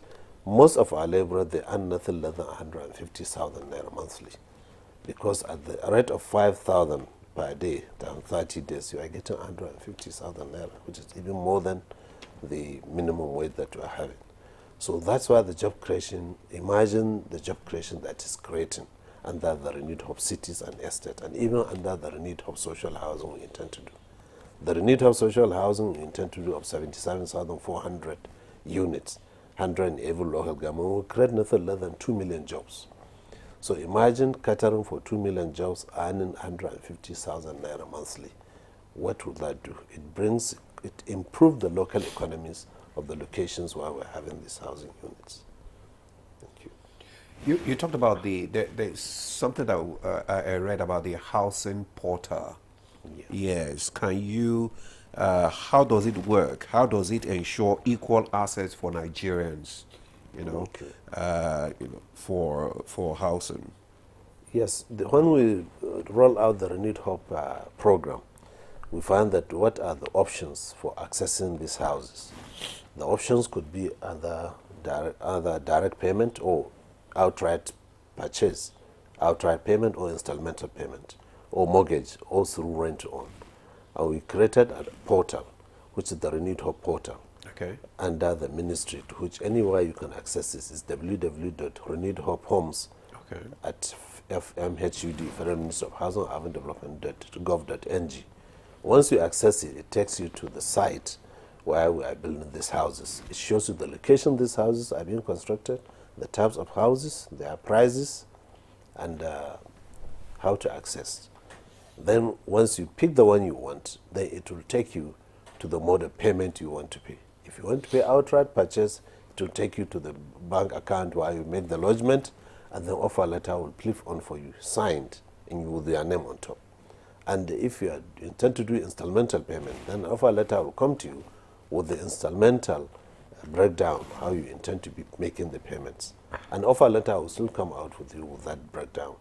most of our laborers, they earn nothing less than 150,000 naira monthly. Because at the rate of 5,000 per day, down 30 days, you are getting 150,000 naira, which is even more than the minimum wage that you are having. So that's why the job creation, imagine the job creation that is creating under the Renewed Hope cities and estate, and even under the Renewed Hope social housing we intend to do. The Renewed Hope social housing we intend to do of 77,400 units, 100 in every local government, will create nothing less than 2 million jobs. So imagine catering for 2 million jobs, earning 150,000 naira monthly. What would that do? It improves the local economies of the locations where we're having these housing units. Thank you. You talked about there's something that I read about the housing portal. Yes. Can you, how does it work? How does it ensure equal access for Nigerians, for housing? Yes. When we roll out the Renewed Hope program, we find that what are the options for accessing these houses? The options could be either direct payment or outright purchase, outright payment or installmental payment, or mortgage, or through rent-to-own. And we created a portal, which is the Renewed Hope portal, under the ministry, to which anywhere you can access this is www.renewedhopehomes at FMHUD, Federal Ministry of Housing and Urban Development.gov.ng. Once you access it, it takes you to the site where we are building these houses. It shows you the location these houses are being constructed, the types of houses, their prices, and how to access. Then once you pick the one you want, then it will take you to the mode of payment you want to pay. If you want to pay outright purchase, it will take you to the bank account where you make the lodgement, and the offer letter will click on for you, signed, and with your name on top. And if you intend to do installmental payment, then offer letter will come to you with the installmental breakdown, how you intend to be making the payments. An offer letter will still come out with you with that breakdown.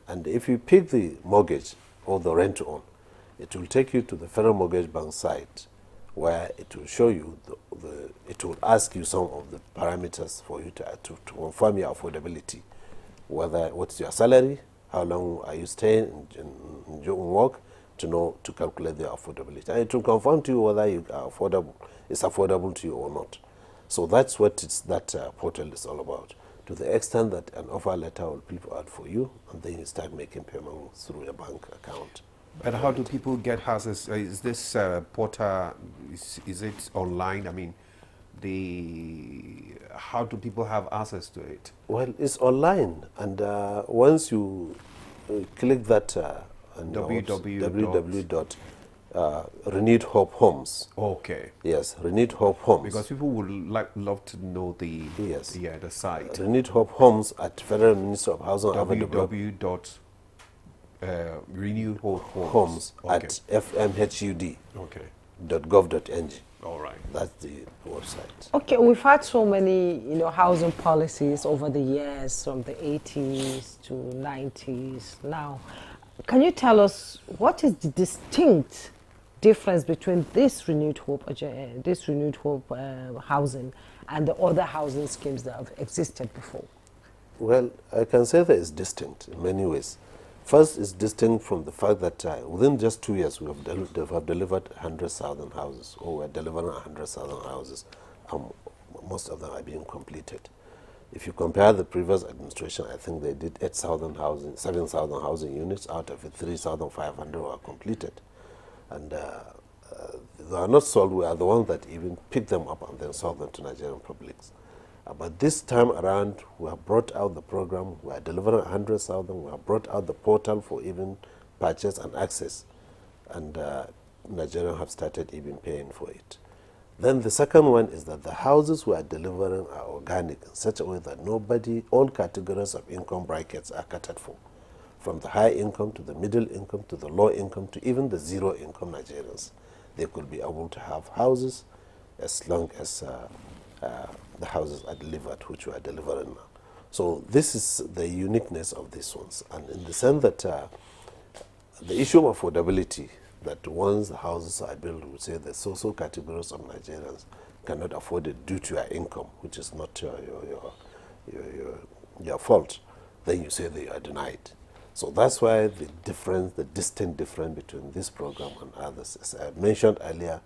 And if you pick the mortgage or the rent-to-own, it will take you to the Federal Mortgage Bank site where it will show you, it will ask you some of the parameters for you to confirm your affordability. What's your salary, how long are you staying in work, to calculate the affordability. And it will confirm to you whether it's affordable to you or not. So that's what that portal is all about, to the extent that an offer letter will be out for you, and then you start making payments through your bank account. And how do people get houses? Is this portal, is it online? I mean, how do people have access to it? Well, it's online, and once you click that Renewed Hope Homes. Okay. Yes, Renewed Hope Homes. Because people would love to know the site. Renewed Hope Homes at Federal Ministry of Housing and Urban Development. Renewed Hope Homes at fmhud.gov.ng. All right. That's the website. Okay, we've had so many, housing policies over the years, from the 80s to 90s. Now, can you tell us what is the distinct difference between this renewed hope housing and the other housing schemes that have existed before? Well, I can say that it's distinct in many ways. First, it's distinct from the fact that within just 2 years, we have delivered 100,000 houses, or we're delivering 100,000 houses. Most of them are being completed. If you compare the previous administration, I think they did 7,000 housing units. Out of it, 3,500 were completed. And they are not sold. We are the ones that even pick them up and then sold them to Nigerian publics. But this time around, we have brought out the program. We are delivering 100,000. We have brought out the portal for even purchase and access. And Nigerians have started even paying for it. Then the second one is that the houses we are delivering are organic in such a way that all categories of income brackets are catered for. From the high income to the middle income to the low income to even the zero income Nigerians. They could be able to have houses as long as the houses are delivered, which we are delivering now. So this is the uniqueness of these ones. And in the sense that the issue of affordability, that once the houses are built, we say the social categories of Nigerians cannot afford it due to your income, which is not your fault, then you say they are denied. So that's why the distinct difference between this program and others, as I mentioned earlier,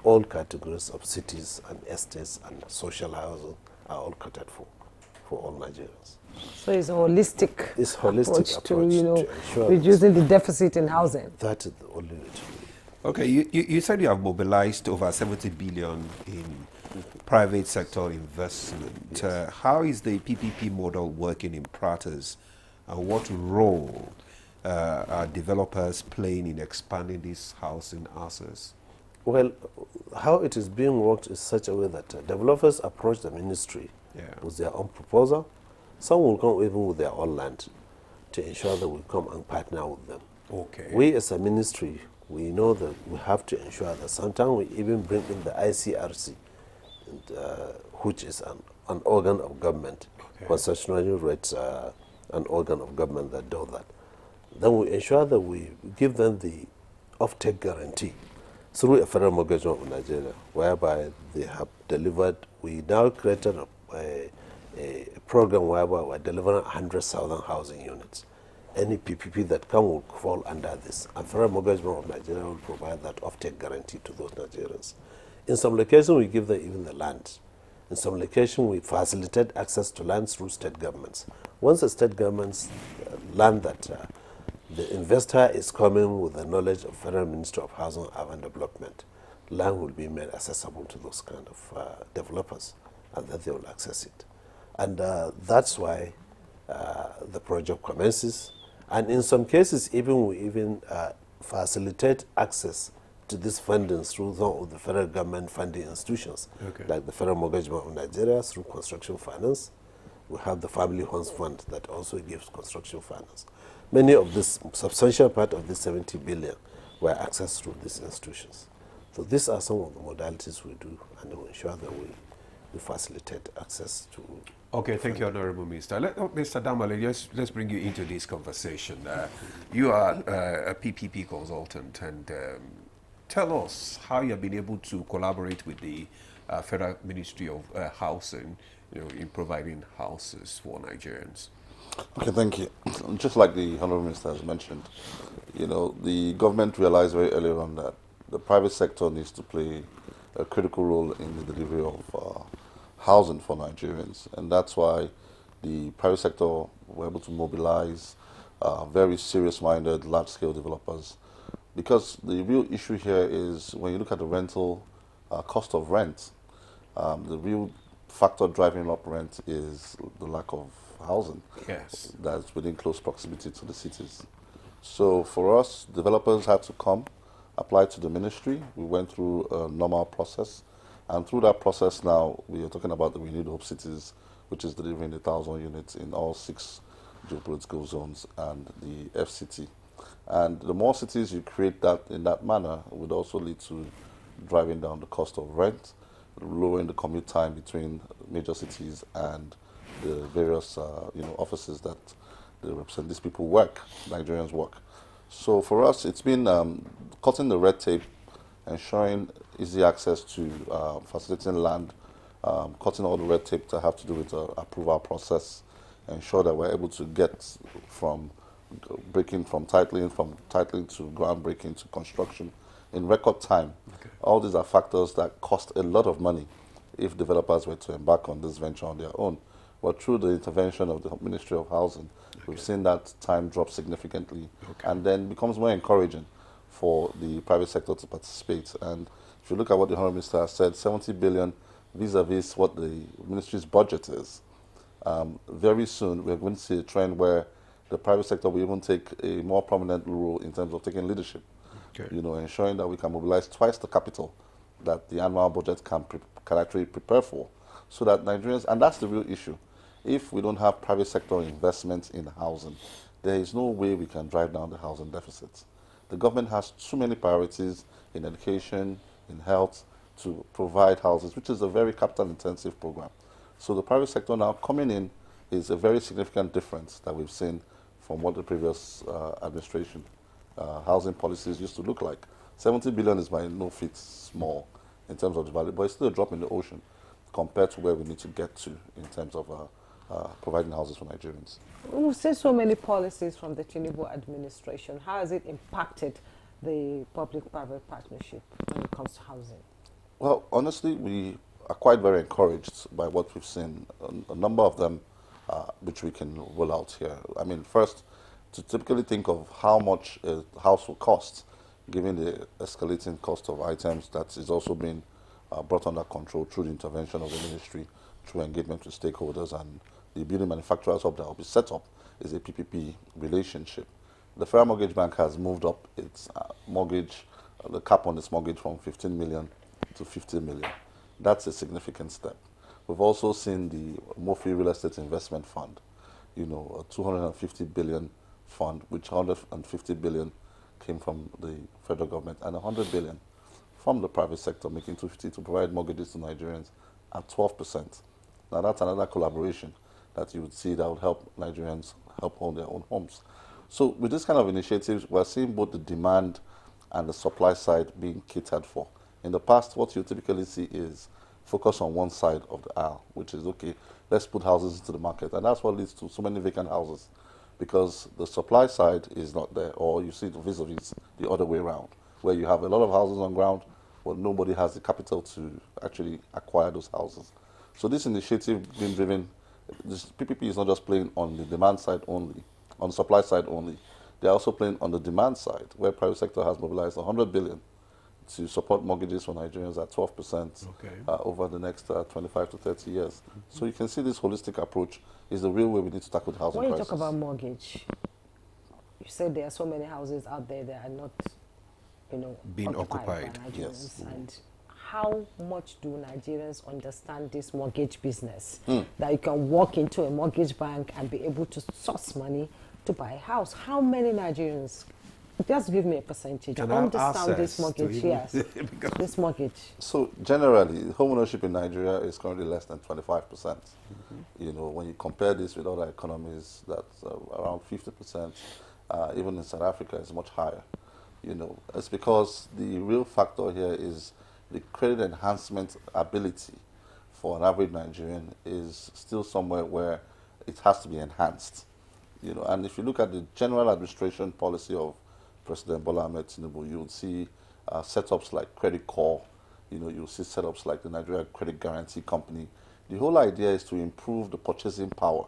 all categories of cities and estates and social housing are all catered for all Nigerians. So it's a holistic, approach to reducing the deficit in housing. That is the only way to do it. Okay, you said you have mobilized over 70 billion in private sector investment. Yes. How is the PPP model working in practice, and what role are developers playing in expanding these housing assets? Well, how it is being worked is such a way that developers approach the ministry with their own proposal. Some will come even with their own land to ensure that we come and partner with them. Okay. We as a ministry, we know that we have to ensure that sometimes we even bring in the ICRC, which is an organ of government. Okay. Concessionary rates are an organ of government that do that. Then we ensure that we give them the off-take guarantee through a federal mortgage loan of Nigeria, whereby they have delivered. We now created a program whereby we're delivering 100,000 housing units. Any PPP that come will fall under this. And federal mortgage loan of Nigeria will provide that off-take guarantee to those Nigerians. In some locations, we give them even the land. In some locations, we facilitate access to land through state governments. Once the state governments land that the investor is coming with the knowledge of Federal Ministry of Housing and Urban Development, land will be made accessible to those kind of developers, and that they will access it. And that's why the project commences. And in some cases, we even facilitate access to this funding through some of the federal government funding institutions, like the Federal Mortgage Bank of Nigeria through construction finance. We have the Family Homes Fund that also gives construction finance. Many of this, substantial part of this 70 billion were accessed through these institutions. So these are some of the modalities we do, and we ensure that we facilitate access to. Okay, thank you, Honorable Minister. Mr. Damale, let's bring you into this conversation. You are a PPP consultant, and Tell us how you have been able to collaborate with the Federal Ministry of Housing, in providing houses for Nigerians. Okay, thank you. Just like the Honourable Minister has mentioned, the government realized very early on that the private sector needs to play a critical role in the delivery of housing for Nigerians, and that's why the private sector were able to mobilize very serious-minded, large-scale developers. Because the real issue here is when you look at the rental cost of rent, the real factor driving up rent is the lack of housing. Yes. That's within close proximity to the cities. So for us, developers had to come, apply to the ministry. We went through a normal process. And through that process now, we are talking about the Renewed Hope Cities, which is delivering 1,000 units in all 6 geopolitical zones and the FCT. And the more cities you create that in that manner would also lead to driving down the cost of rent, lowering the commute time between major cities and the various offices that they represent. These people work, Nigerians work. So for us, it's been cutting the red tape, ensuring easy access to facilitating land, cutting all the red tape to have to do with the approval process, ensure that we're able to get from titling to groundbreaking to construction in record time. Okay. All these are factors that cost a lot of money if developers were to embark on this venture on their own. But through the intervention of the Ministry of Housing, we've seen that time drop significantly, and then becomes more encouraging for the private sector to participate. And if you look at what the Honourable Minister has said, 70 billion vis-a-vis what the ministry's budget is, very soon we're going to see a trend where the private sector will even take a more prominent role in terms of taking leadership. Okay. Ensuring that we can mobilize twice the capital that the annual budget can actually prepare for, so that Nigerians, and that's the real issue, if we don't have private sector investments in housing, there is no way we can drive down the housing deficit. The government has too many priorities in education, in health, to provide houses, which is a very capital-intensive program. So the private sector now coming in is a very significant difference that we've seen from what the previous administration housing policies used to look like. 70 billion is by no feet small in terms of the value, but it's still a drop in the ocean compared to where we need to get to in terms of providing houses for Nigerians. We see so many policies from the Tinubu administration. How has it impacted the public-private partnership when it comes to housing? Well, honestly, we are quite very encouraged by what we've seen. A number of them which we can roll out here. I mean, first, to typically think of how much a house will cost, given the escalating cost of items, that is also being brought under control through the intervention of the ministry, through engagement with stakeholders, and the building manufacturers hub that will be set up is a PPP relationship. The Federal Mortgage Bank has moved up its mortgage, the cap on its mortgage from 15 million to 50 million. That's a significant step. We've also seen the Mofi Real Estate Investment Fund, a 250 billion fund, which 150 billion came from the federal government and 100 billion from the private sector, making 250 to provide mortgages to Nigerians at 12%. Now that's another collaboration that you would see that would help Nigerians help own their own homes. So with this kind of initiatives, we're seeing both the demand and the supply side being catered for. In the past, what you typically see is focus on one side of the aisle, which is, okay, let's put houses into the market. And that's what leads to so many vacant houses, because the supply side is not there, or you see it vis-a-vis the other way around, where you have a lot of houses on ground, but nobody has the capital to actually acquire those houses. So this initiative being driven, this PPP is not just playing on the demand side only, on the supply side only. They're also playing on the demand side, where private sector has mobilized 100 billion to support mortgages for Nigerians at 12% over the next 25 to 30 years. So you can see this holistic approach is the real way we need to tackle the housing crisis. When you talk about mortgage, you said there are so many houses out there that are not, being occupied by Nigerians. Yes. And how much do Nigerians understand this mortgage business? That you can walk into a mortgage bank and be able to source money to buy a house. How many Nigerians? Just give me a percentage. I understand this mortgage, yes. This mortgage. So generally, home ownership in Nigeria is currently less than 25%. When you compare this with other economies, that's around 50%. Even in South Africa, it's much higher. It's because the real factor here is the credit enhancement ability for an average Nigerian is still somewhere where it has to be enhanced. And if you look at the general administration policy of President Bola Ahmed Tinubu, you would see setups like Credit Corps, you'll see setups like the Nigeria Credit Guarantee Company. The whole idea is to improve the purchasing power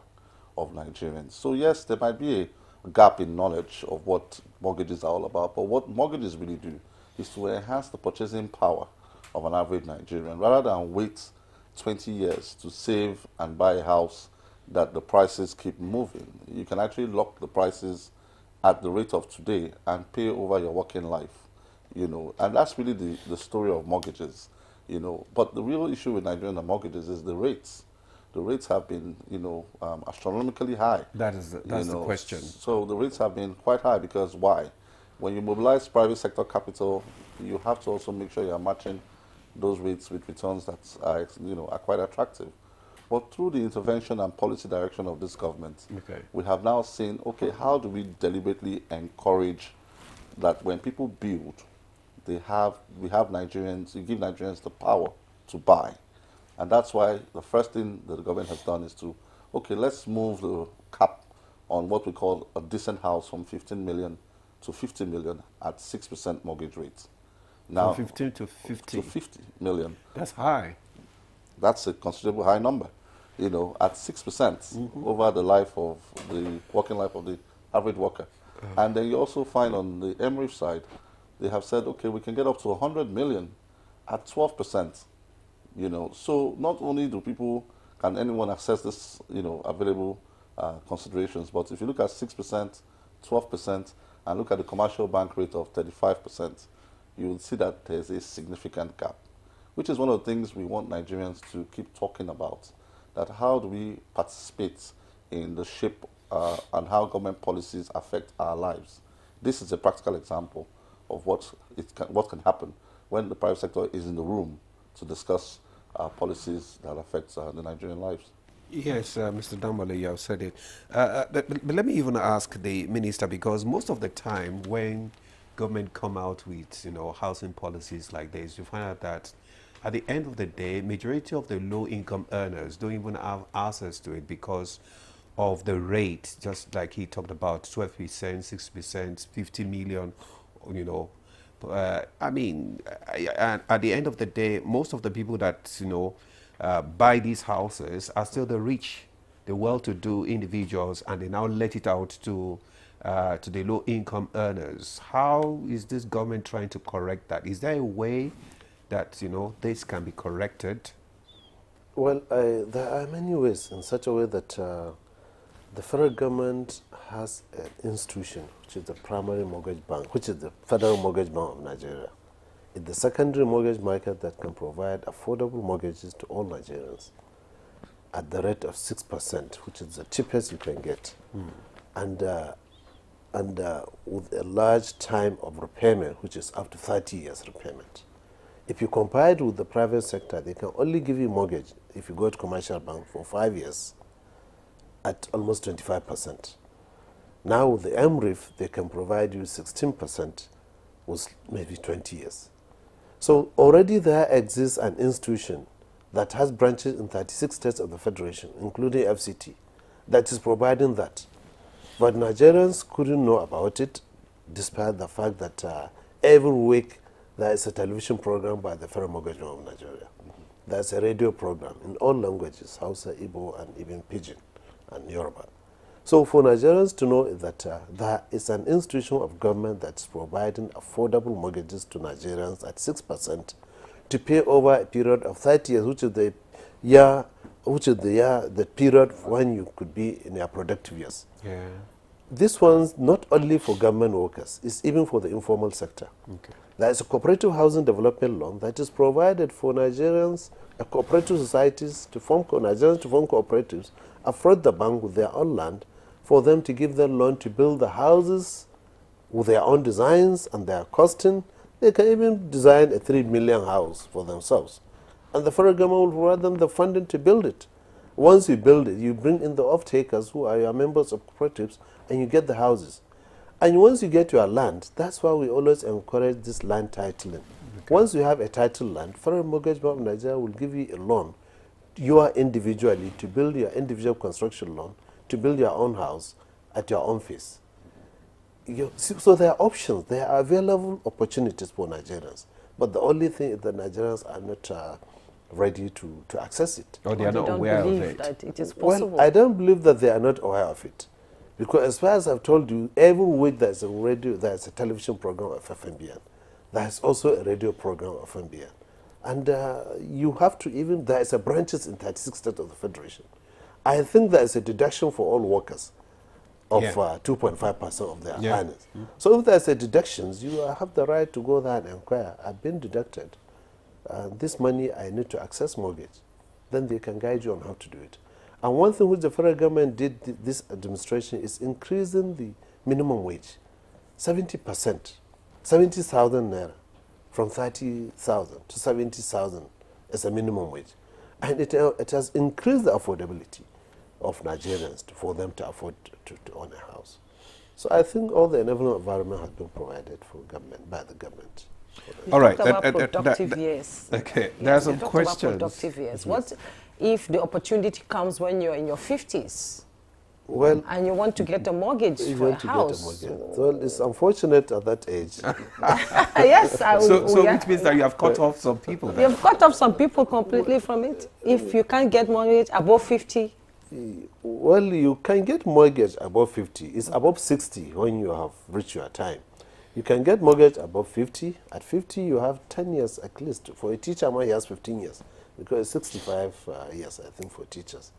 of Nigerians. So yes, there might be a gap in knowledge of what mortgages are all about, but what mortgages really do is to enhance the purchasing power of an average Nigerian rather than wait 20 years to save and buy a house that the prices keep moving. You can actually lock the prices at the rate of today and pay over your working life, and that's really the story of mortgages, But the real issue with Nigerian mortgages is the rates. The rates have been, astronomically high. That's the question. So the rates have been quite high because why? When you mobilize private sector capital, you have to also make sure you are matching those rates with returns that are, are quite attractive. But through the intervention and policy direction of this government, we have now seen, okay, how do we deliberately encourage that when people build, we have Nigerians, you give Nigerians the power to buy. And that's why the first thing that the government has done is to, okay, let's move the cap on what we call a decent house from 15 million to 50 million at 6% mortgage rate. Now, from 15 to 50? To 50 million. That's high. That's a considerable high number, at 6% over the life of the working life of the average worker. And then you also find on the MRIF side, they have said, okay, we can get up to 100 million at 12%. So not only can anyone access this, available considerations, but if you look at 6%, 12%, and look at the commercial bank rate of 35%, you will see that there's a significant gap, which is one of the things we want Nigerians to keep talking about, that how do we participate in the shape and how government policies affect our lives. This is a practical example of what can happen when the private sector is in the room to discuss policies that affect the Nigerian lives. Yes, Mr. Dambale, you have said it. But let me even ask the minister, because most of the time when government come out with housing policies like this, you find out that at the end of the day, majority of the low-income earners don't even have access to it because of the rate, just like he talked about, 12%, 6%, 50 million, I mean, at the end of the day, most of the people that, buy these houses are still the rich, the well-to-do individuals, and they now let it out to the low-income earners. How is this government trying to correct that? Is there a way that, this can be corrected? Well, there are many ways, in such a way that the federal government has an institution, which is the primary mortgage bank, which is the Federal Mortgage Bank of Nigeria. It's the secondary mortgage market that can provide affordable mortgages to all Nigerians at the rate of 6%, which is the cheapest you can get, and with a large time of repayment, which is up to 30 years repayment. If you compare it with the private sector, they can only give you mortgage if you go to commercial bank for 5 years at almost 25%. Now with the MRIF, they can provide you 16% with maybe 20 years. So already there exists an institution that has branches in 36 states of the Federation, including FCT, that is providing that. But Nigerians couldn't know about it, despite the fact that every week there is a television program by the Federal Mortgage Bank of Nigeria. There's a radio program in all languages, Hausa, Igbo, and even Pidgin and Yoruba. So for Nigerians to know that there is an institution of government that's providing affordable mortgages to Nigerians at 6% to pay over a period of 30 years, which is the period when you could be in your productive years. Yeah. This one's not only for government workers, it's even for the informal sector. Okay. There is a cooperative housing development loan that is provided for Nigerians, cooperative societies to form Nigerians to form cooperatives, afford the bank with their own land for them to give them loan to build the houses with their own designs and their costing. They can even design a 3 million house for themselves. And the federal government will provide them the funding to build it. Once you build it, you bring in the off-takers who are your members of cooperatives, and you get the houses. And once you get your land, that's why we always encourage this land titling. Once you have a title land, Federal Mortgage Bank of Nigeria will give you a loan, you are individually, to build your individual construction loan, to build your own house at your own fees. So there are options, there are available opportunities for Nigerians. But the only thing is that Nigerians are not ready to access it. Or they are not aware of it. That it is possible. Well, I don't believe that they are not aware of it. Because as far as I've told you, every week there's a radio, there's a television program of FMBN. There's also a radio program of FMBN. And you have to even, there is a branches in 36 states of the Federation. I think there is a deduction for all workers of 2.5% of their earnings. So if there's a deduction, you have the right to go there and inquire. I've been deducted. This money I need to access mortgage. Then they can guide you on how to do it. And one thing which the federal government did this administration is increasing the minimum wage, 70%, 70,000 naira, from 30,000 to 70,000 as a minimum wage. And it has increased the affordability of Nigerians for them to afford to own a house. So I think all the enabling environment has been provided for government, by the government. All right. Productive years. Okay, there are some questions. Productive years. What if the opportunity comes when you're in your 50s? Well, and you want to get a mortgage for a house. Well, it's unfortunate at that age. Yes. Which means that you have cut off some people. You have cut off some people completely from it. If you can't get mortgage above 50. Well, you can get mortgage above 50. It's above 60 when you have reached your time. You can get mortgage above 50. At 50, you have 10 years at least. For a teacher, he has 15 years. Because it's 65 years, I think, for teachers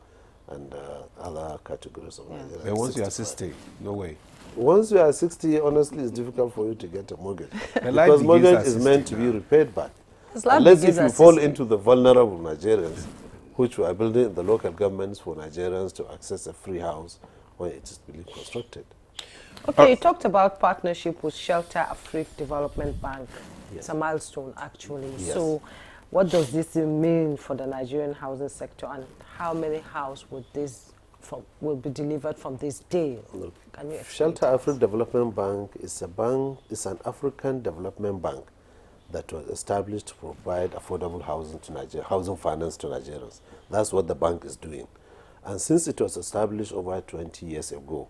and other categories of Nigeria. But once you are 60, no way. Once you are 60, honestly, it's difficult for you to get a mortgage. Because mortgage is meant to be repaid back. Unless if you fall into the vulnerable Nigerians, which we are building the local governments for Nigerians to access a free house when it is being constructed. Okay, you talked about partnership with Shelter Afrique Development Bank. Yes. It's a milestone, actually. Yes. So what does this mean for the Nigerian housing sector, and how many houses will be delivered from this deal? Look, Shelter Afrique Development Bank is an African development bank that was established to provide affordable housing to Nigeria, housing finance to Nigerians. That's what the bank is doing. And since it was established over 20 years ago,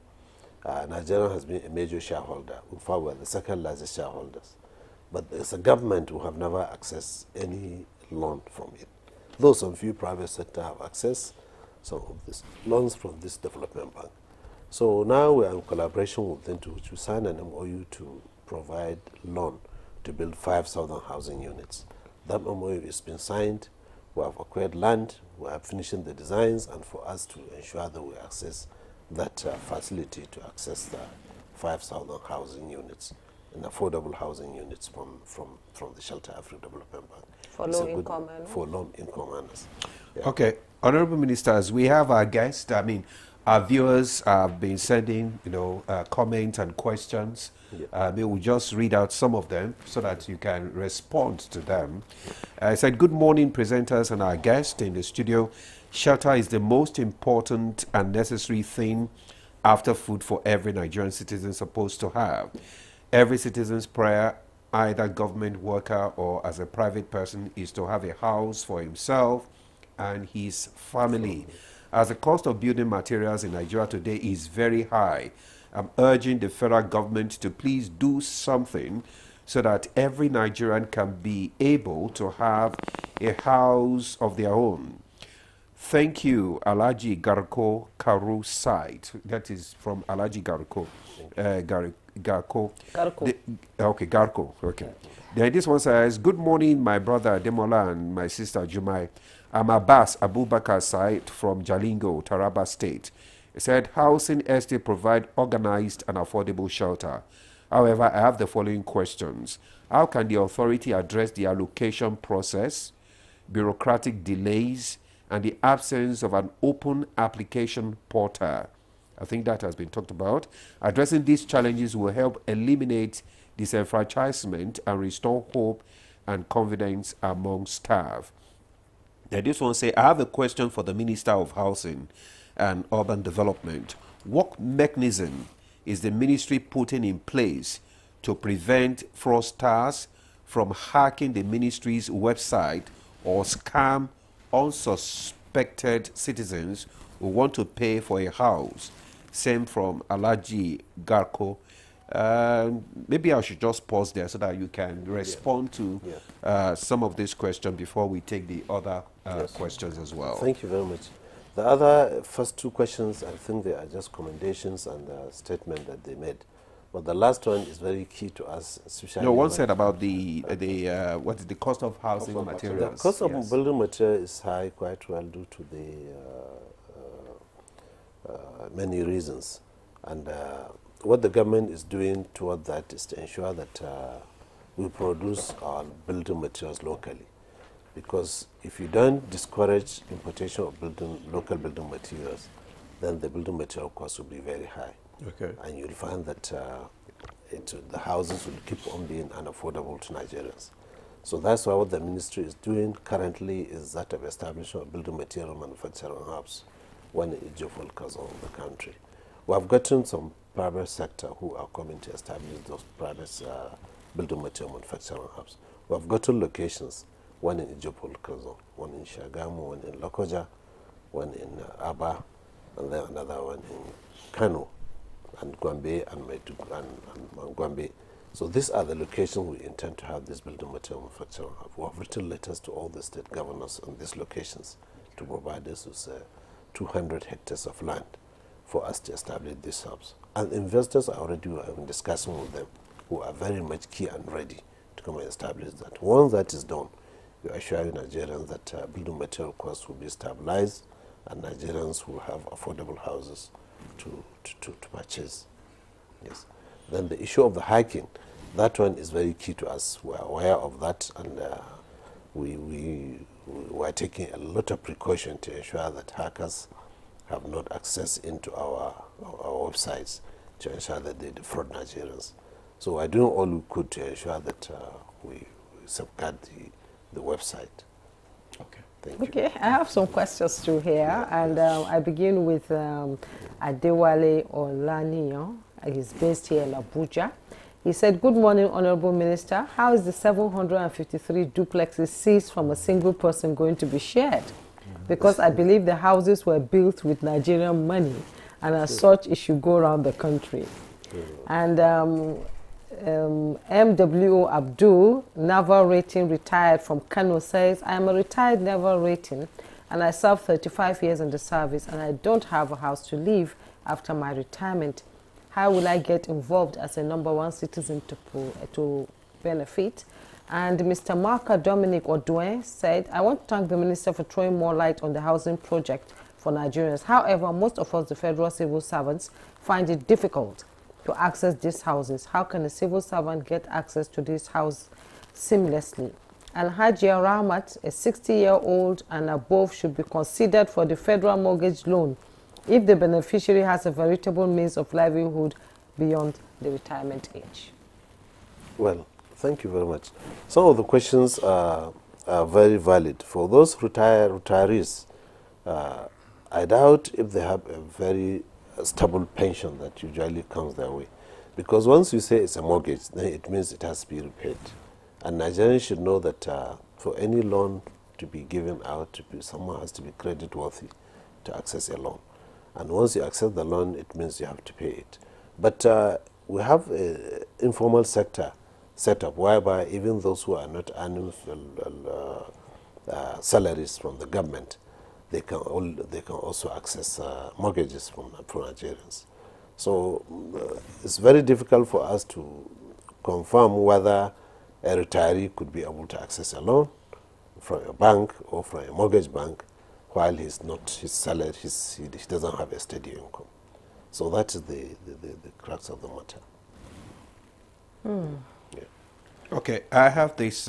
Nigeria has been a major shareholder. In fact, we're the second largest shareholders. But as a government, we have never accessed any loan from it. Though some few private sector have accessed some of these loans from this development bank. So now we are in collaboration with them to sign an MOU to provide loan to build 5,000 housing units. That MOU has been signed. We have acquired land. We are finishing the designs, and for us to ensure that we access that facility to access the 5,000 housing units and affordable housing units from the Shelter Afrique Development Bank. For low-income earners? For low-income earners. Yeah. Okay. Honorable Ministers, we have our guests. Our viewers have been sending, comments and questions. Yeah. Maybe we'll just read out some of them so that you can respond to them. I said, good morning, presenters and our guest in the studio. Shelter is the most important and necessary thing after food for every Nigerian citizen supposed to have. Every citizen's prayer, either government worker or as a private person, is to have a house for himself and his family. As the cost of building materials in Nigeria today is very high, I'm urging the federal government to please do something so that every Nigerian can be able to have a house of their own. Thank you, Alhaji Garko Karu site. That is from Alhaji Garko. Garko. Okay, Garko. Okay. Then this one says, good morning, my brother Demola and my sister Jumai. I'm Abbas Abubakar site from Jalingo, Taraba State. He said, housing estate provide organized and affordable shelter. However, I have the following questions. How can the authority address the allocation process, bureaucratic delays, and the absence of an open application portal? I think that has been talked about. Addressing these challenges will help eliminate disenfranchisement and restore hope and confidence among staff. Now this one say, I have a question for the Minister of Housing and Urban Development. What mechanism is the ministry putting in place to prevent fraudsters from hacking the ministry's website or scam unsuspected citizens who want to pay for a house? Same from Alaji Garko. Maybe I should just pause there so that you can respond to some of these questions before we take the other questions as well. Thank you very much. The other first two questions, I think they are just commendations and a statement that they made. But the last one is very key to us, especially. No, one said about the what is the cost of housing materials? The cost of building material is high quite well due to the many reasons. And what the government is doing toward that is to ensure that we produce our building materials locally. Because if you don't discourage importation of local building materials, then the building material cost will be very high. Okay. And you'll find that the houses will keep on being unaffordable to Nigerians. So that's why what the ministry is doing currently is that of establishing a building material manufacturing hubs, one in each of all corners of the country. We have gotten some private sector who are coming to establish those private building material manufacturing hubs. We have gotten locations, one in Ijopol Kazon, one in Shagamu, one in Lokoja, one in Aba, and then another one in Kano, and Gwambe and Gwambe. So these are the locations we intend to have this building material manufacturing hub. We have written letters to all the state governors on these locations to provide us with 200 hectares of land for us to establish these hubs. And investors are already discussing with them, who are very much key and ready to come and establish that. Once that is done, we assure Nigerians that building material costs will be stabilized and Nigerians will have affordable houses to purchase. Yes. Then the issue of the hiking, that one is very key to us. We are aware of that, and we are taking a lot of precaution to ensure that hackers have not access into our websites to ensure that they defraud Nigerians. So we're doing all we could to ensure that we safeguard the website. Okay. Thank you. Okay, I have some questions through here, and I begin with Adewale Olaniyan. He's based here in Abuja. He said, "Good morning, Honorable Minister. How is the 753 duplexes seized from a single person going to be shared? Because I believe the houses were built with Nigerian money, and as such, it should go around the country." And MWO Abdul, naval rating, retired from Kano, says, "I am a retired naval rating and I served 35 years in the service and I don't have a house to live after my retirement. How will I get involved as a #1 citizen to benefit?" And Mr. Marka Dominic Oduen said, "I want to thank the Minister for throwing more light on the housing project for Nigerians. However, most of us, the federal civil servants, find it difficult to access these houses. How can a civil servant get access to this house seamlessly?" And Hajia Rahmat, a 60-year-old and above, should be considered for the federal mortgage loan if the beneficiary has a veritable means of livelihood beyond the retirement age. Well, thank you very much. Some of the questions are very valid. For those retirees, I doubt if they have a very stable pension that usually comes their way. Because once you say it's a mortgage, then it means it has to be repaid. And Nigerians should know that for any loan to be given out, someone has to be credit worthy to access a loan. And once you accept the loan, it means you have to pay it. But we have an informal sector set up whereby even those who are not earning salaries from the government, they can also access mortgages from Nigerians. So it's very difficult for us to confirm whether a retiree could be able to access a loan from a bank or from a mortgage bank while he's not, his salary, he doesn't have a steady income. So that is the crux of the matter. Yeah. Okay, I have this.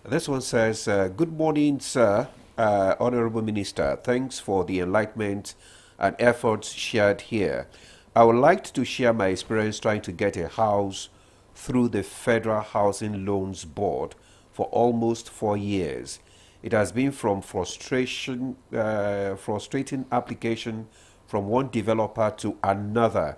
This one says, "Good morning, sir, Honorable Minister. Thanks for the enlightenment and efforts shared here. I would like to share my experience trying to get a house through the Federal Housing Loans Board for almost 4 years. It has been from frustrating application from one developer to another,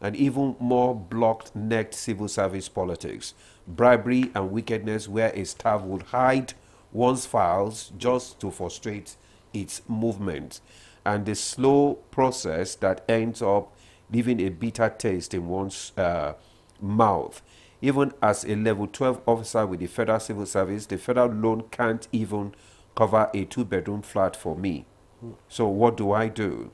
and even more blocked-necked civil service politics, bribery and wickedness where a staff would hide one's files just to frustrate its movement, and the slow process that ends up leaving a bitter taste in one's mouth. Even as a level 12 officer with the Federal Civil Service, the federal loan can't even cover a 2-bedroom flat for me. So what do I do?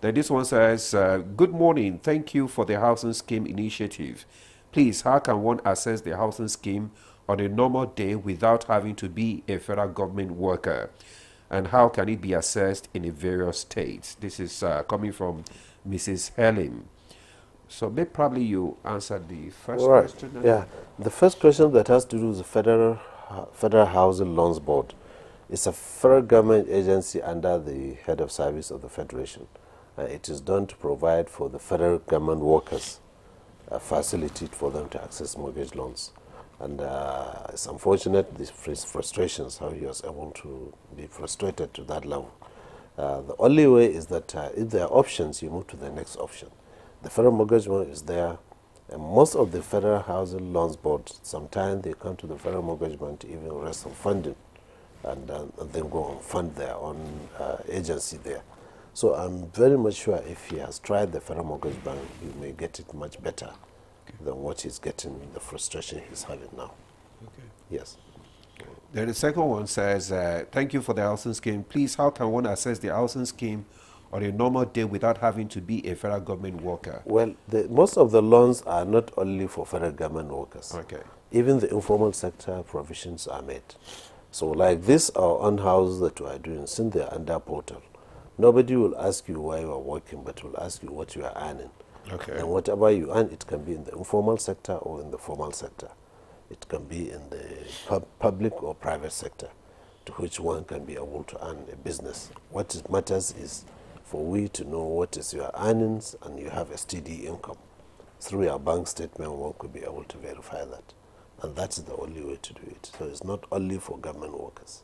Then this one says, good morning, thank you for the housing scheme initiative. Please, how can one access the housing scheme on a normal day without having to be a federal government worker? And how can it be assessed in the various states? This is coming from Mrs. Helen. So maybe probably you answered the first question. Yeah, the first question that has to do with the Federal Housing Loans Board. It's a federal government agency under the head of service of the Federation. It is done to provide for the federal government workers a facility for them to access mortgage loans. And it's unfortunate, these frustrations, how he was able to be frustrated to that level. The only way is that if there are options, you move to the next option. The federal mortgage loan is there, and most of the Federal Housing Loans Board, sometimes they come to the federal mortgage bank to even raise some funding, and then go and fund their own agency there. So I'm very much sure if he has tried the federal mortgage bank, he may get it much better than what he's getting, the frustration he's having now. Okay. Yes. Then the second one says, thank you for the housing scheme. Please, how can one access the housing scheme on a normal day without having to be a federal government worker? Well, most of the loans are not only for federal government workers. Okay. Even the informal sector provisions are made. So like this, our own houses that we are doing, since they are under portal, nobody will ask you why you are working, but will ask you what you are earning. Okay. And whatever you earn, it can be in the informal sector or in the formal sector. It can be in the public or private sector, to which one can be able to earn a business. What it matters is for we to know what is your earnings and you have a steady income. Through your bank statement, one could be able to verify that. And that's the only way to do it. So it's not only for government workers.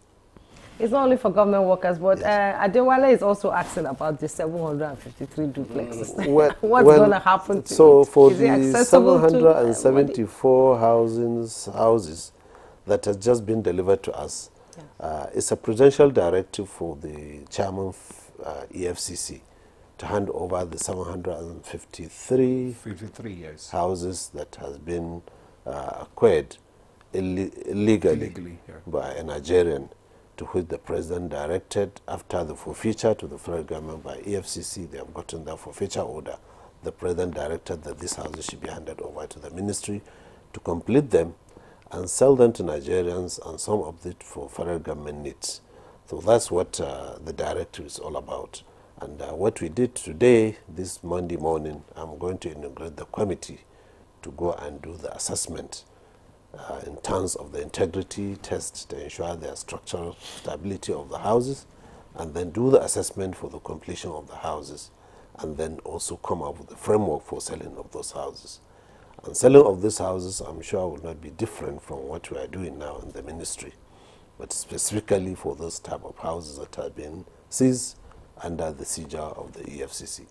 It's not only for government workers, but Adewale is also asking about the 753 duplexes. What's going to happen to it? For is the 774 houses that has just been delivered to us, it's a presidential directive for the chairman of EFCC to hand over the 753 houses that has been acquired illegally by a Nigerian, to which the president directed after the forfeiture to the federal government by EFCC. They have gotten their forfeiture order. The president directed that these houses should be handed over to the ministry to complete them and sell them to Nigerians, and some of it for federal government needs. So that's what the directive is all about. And what we did today, this Monday morning, I'm going to inaugurate the committee to go and do the assessment in terms of the integrity test to ensure the structural stability of the houses, and then do the assessment for the completion of the houses, and then also come up with the framework for selling of those houses. And selling of these houses, I'm sure, will not be different from what we are doing now in the ministry, but specifically for those type of houses that have been seized under the seizure of the EFCC.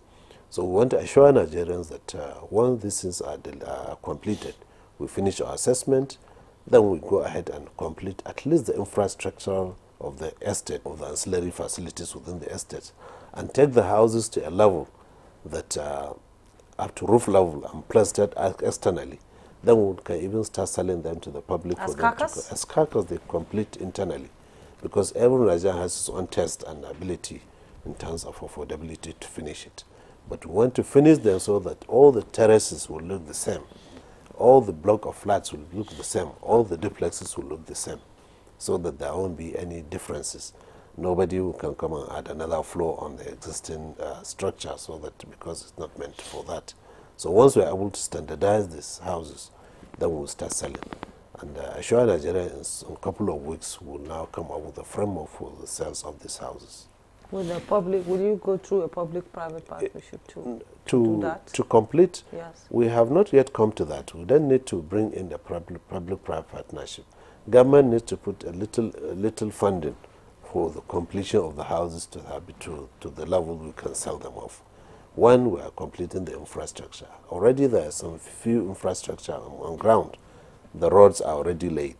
So we want to assure Nigerians that once these things are completed, we finish our assessment, then we go ahead and complete at least the infrastructure of the estate, of the ancillary facilities within the estate, and take the houses to a level that up to roof level and plastered externally. Then we can even start selling them to the public. As carcass? As carcass, they complete internally. Because every Nigerian has his own taste and ability in terms of affordability to finish it. But we want to finish them so that all the terraces will look the same. All the block of flats will look the same. All the duplexes will look the same, so that there won't be any differences. Nobody can come and add another floor on the existing structure, so that because it's not meant for that. So once we're able to standardize these houses, then we'll start selling. And assure Nigerians in a couple of weeks will now come up with a framework for the sales of these houses. Will you go through a public-private partnership to do that? To complete, yes. We have not yet come to that. We then need to bring in the public-private partnership. Government needs to put a little funding for the completion of the houses to the level we can sell them off. when we are completing the infrastructure. Already there are some few infrastructure on ground. The roads are already laid,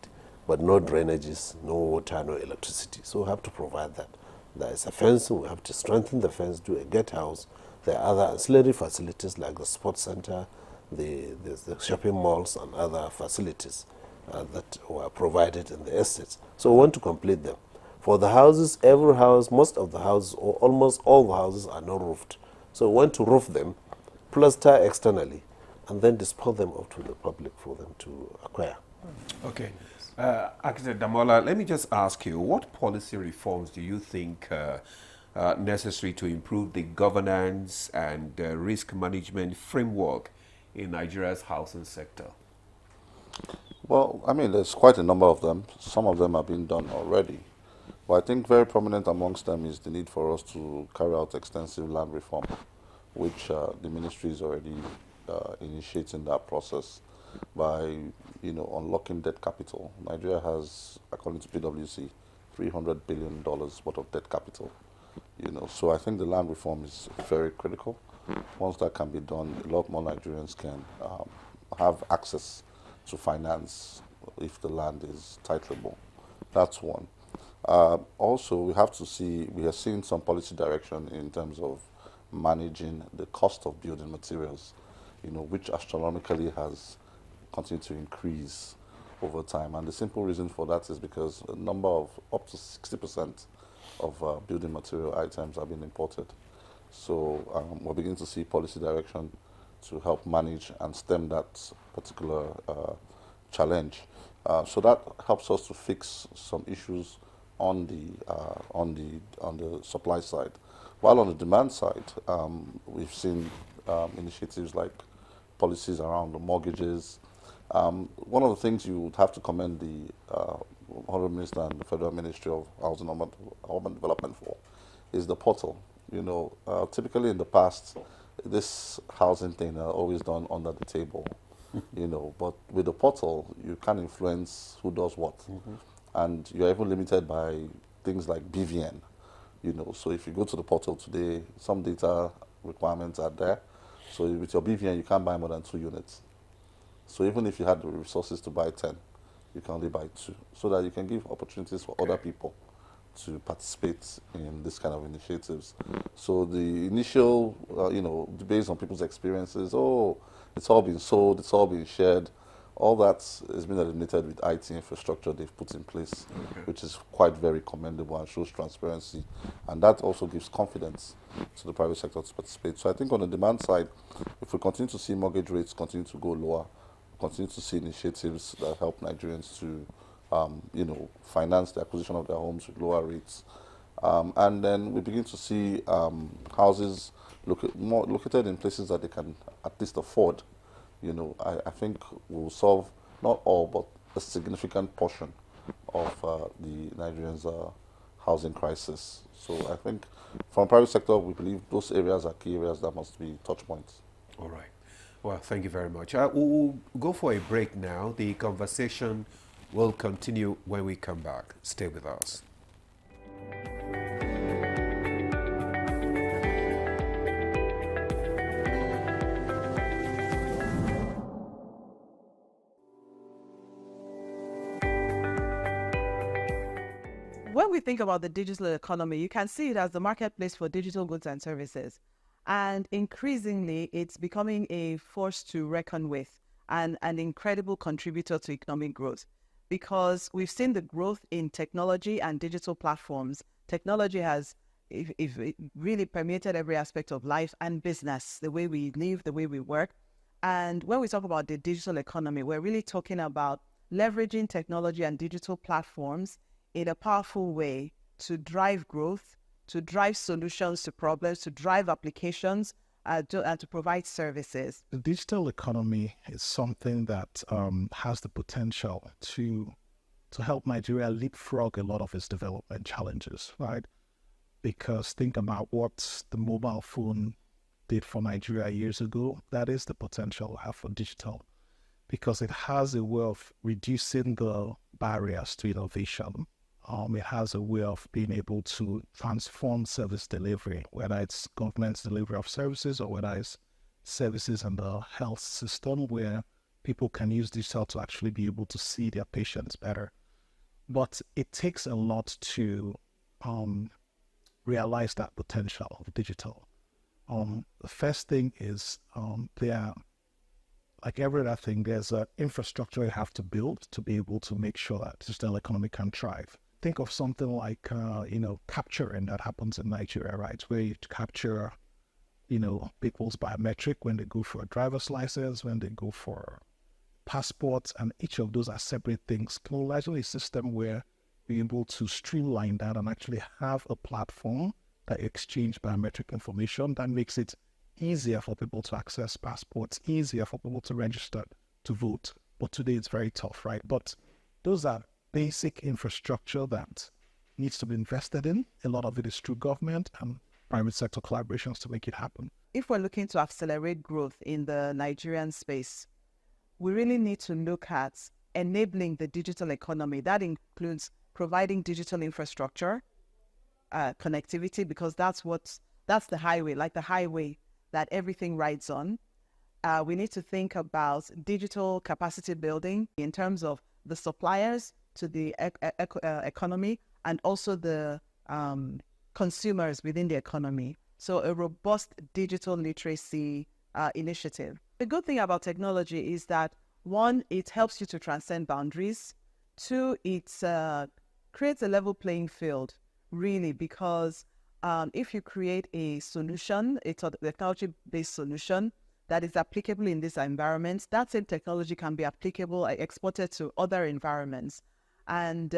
but no drainages, no water, no electricity. So we have to provide that. There is a fence, we have to strengthen the fence, do a gate house. There are other ancillary facilities like the sports center, the shopping malls and other facilities that were provided in the estates. So we want to complete them. For the houses, every house, most of the houses, or almost all the houses are not roofed. So we want to roof them, plaster externally, and then dispose them off to the public for them to acquire. Okay. Architect Damola, let me just ask you, what policy reforms do you think necessary to improve the governance and risk management framework in Nigeria's housing sector? Well, I mean, there's quite a number of them. Some of them have been done already. But I think very prominent amongst them is the need for us to carry out extensive land reform, which the ministry is already initiating that process by, unlocking debt capital. Nigeria has, according to PwC, $300 billion worth of debt capital. So I think the land reform is very critical. Once that can be done, a lot more Nigerians can have access to finance if the land is titleable. That's one. Also, we are seeing some policy direction in terms of managing the cost of building materials, which astronomically has continued to increase over time. And the simple reason for that is because a number of up to 60% of building material items have been imported. So we're beginning to see policy direction to help manage and stem that particular challenge. So that helps us to fix some issues on the supply side. While on the demand side, we've seen initiatives like policies around the mortgages. One of the things you would have to commend the Honourable Minister and the Federal Ministry of Housing and Urban Development for is the portal. Typically in the past, this housing thing are always done under the table, but with the portal, you can influence who does what. And you're even limited by things like BVN, so if you go to the portal today, some data requirements are there. So with your BVN, you can't buy more than 2 units. So even if you had the resources to buy 10, you can only buy 2, so that you can give opportunities for other people to participate in this kind of initiatives. So the initial, based on people's experiences, it's all been sold, it's all been shared, all that has been eliminated with IT infrastructure they've put in place, which is quite very commendable and shows transparency. And that also gives confidence to the private sector to participate. So I think on the demand side, if we continue to see mortgage rates continue to go lower, continue to see initiatives that help Nigerians to finance the acquisition of their homes with lower rates. And then we begin to see houses located in places that they can at least afford. I think we'll solve not all, but a significant portion of the Nigerians' housing crisis. So I think from private sector, we believe those areas are key areas that must be touch points. All right. Well, thank you very much. We'll go for a break now. The conversation will continue when we come back. Stay with us. When we think about the digital economy, you can see it as the marketplace for digital goods and services. And increasingly, it's becoming a force to reckon with and an incredible contributor to economic growth, because we've seen the growth in technology and digital platforms. Technology has it really permeated every aspect of life and business, the way we live, the way we work. And when we talk about the digital economy, we're really talking about leveraging technology and digital platforms in a powerful way to drive growth, to drive solutions to problems, to drive applications, and to provide services. The digital economy is something that has the potential to help Nigeria leapfrog a lot of its development challenges, right? Because think about what the mobile phone did for Nigeria years ago. That is the potential we have for digital, because it has a way of reducing the barriers to innovation It has a way of being able to transform service delivery, whether it's government's delivery of services or whether it's services in the health system where people can use digital to actually be able to see their patients better. But it takes a lot to realize that potential of digital. The first thing is like every other thing, there's an infrastructure you have to build to be able to make sure that digital economy can thrive. Think of something like, capturing that happens in Nigeria, right? Where you capture, people's biometric when they go for a driver's license, when they go for passports, and each of those are separate things. Largely a system where we're able to streamline that and actually have a platform that exchange biometric information that makes it easier for people to access passports, easier for people to register to vote. But today it's very tough, right? But those are basic infrastructure that needs to be invested in. A lot of it is through government and private sector collaborations to make it happen. If we're looking to accelerate growth in the Nigerian space, we really need to look at enabling the digital economy. That includes providing digital infrastructure, connectivity, because that's the highway, like the highway that everything rides on. We need to think about digital capacity building in terms of the suppliers to the economy and also the consumers within the economy. So a robust digital literacy initiative. The good thing about technology is that, one, it helps you to transcend boundaries. Two, it creates a level playing field, really, because if you create a solution, a technology-based solution that is applicable in this environment, that same technology can be applicable, exported to other environments. And,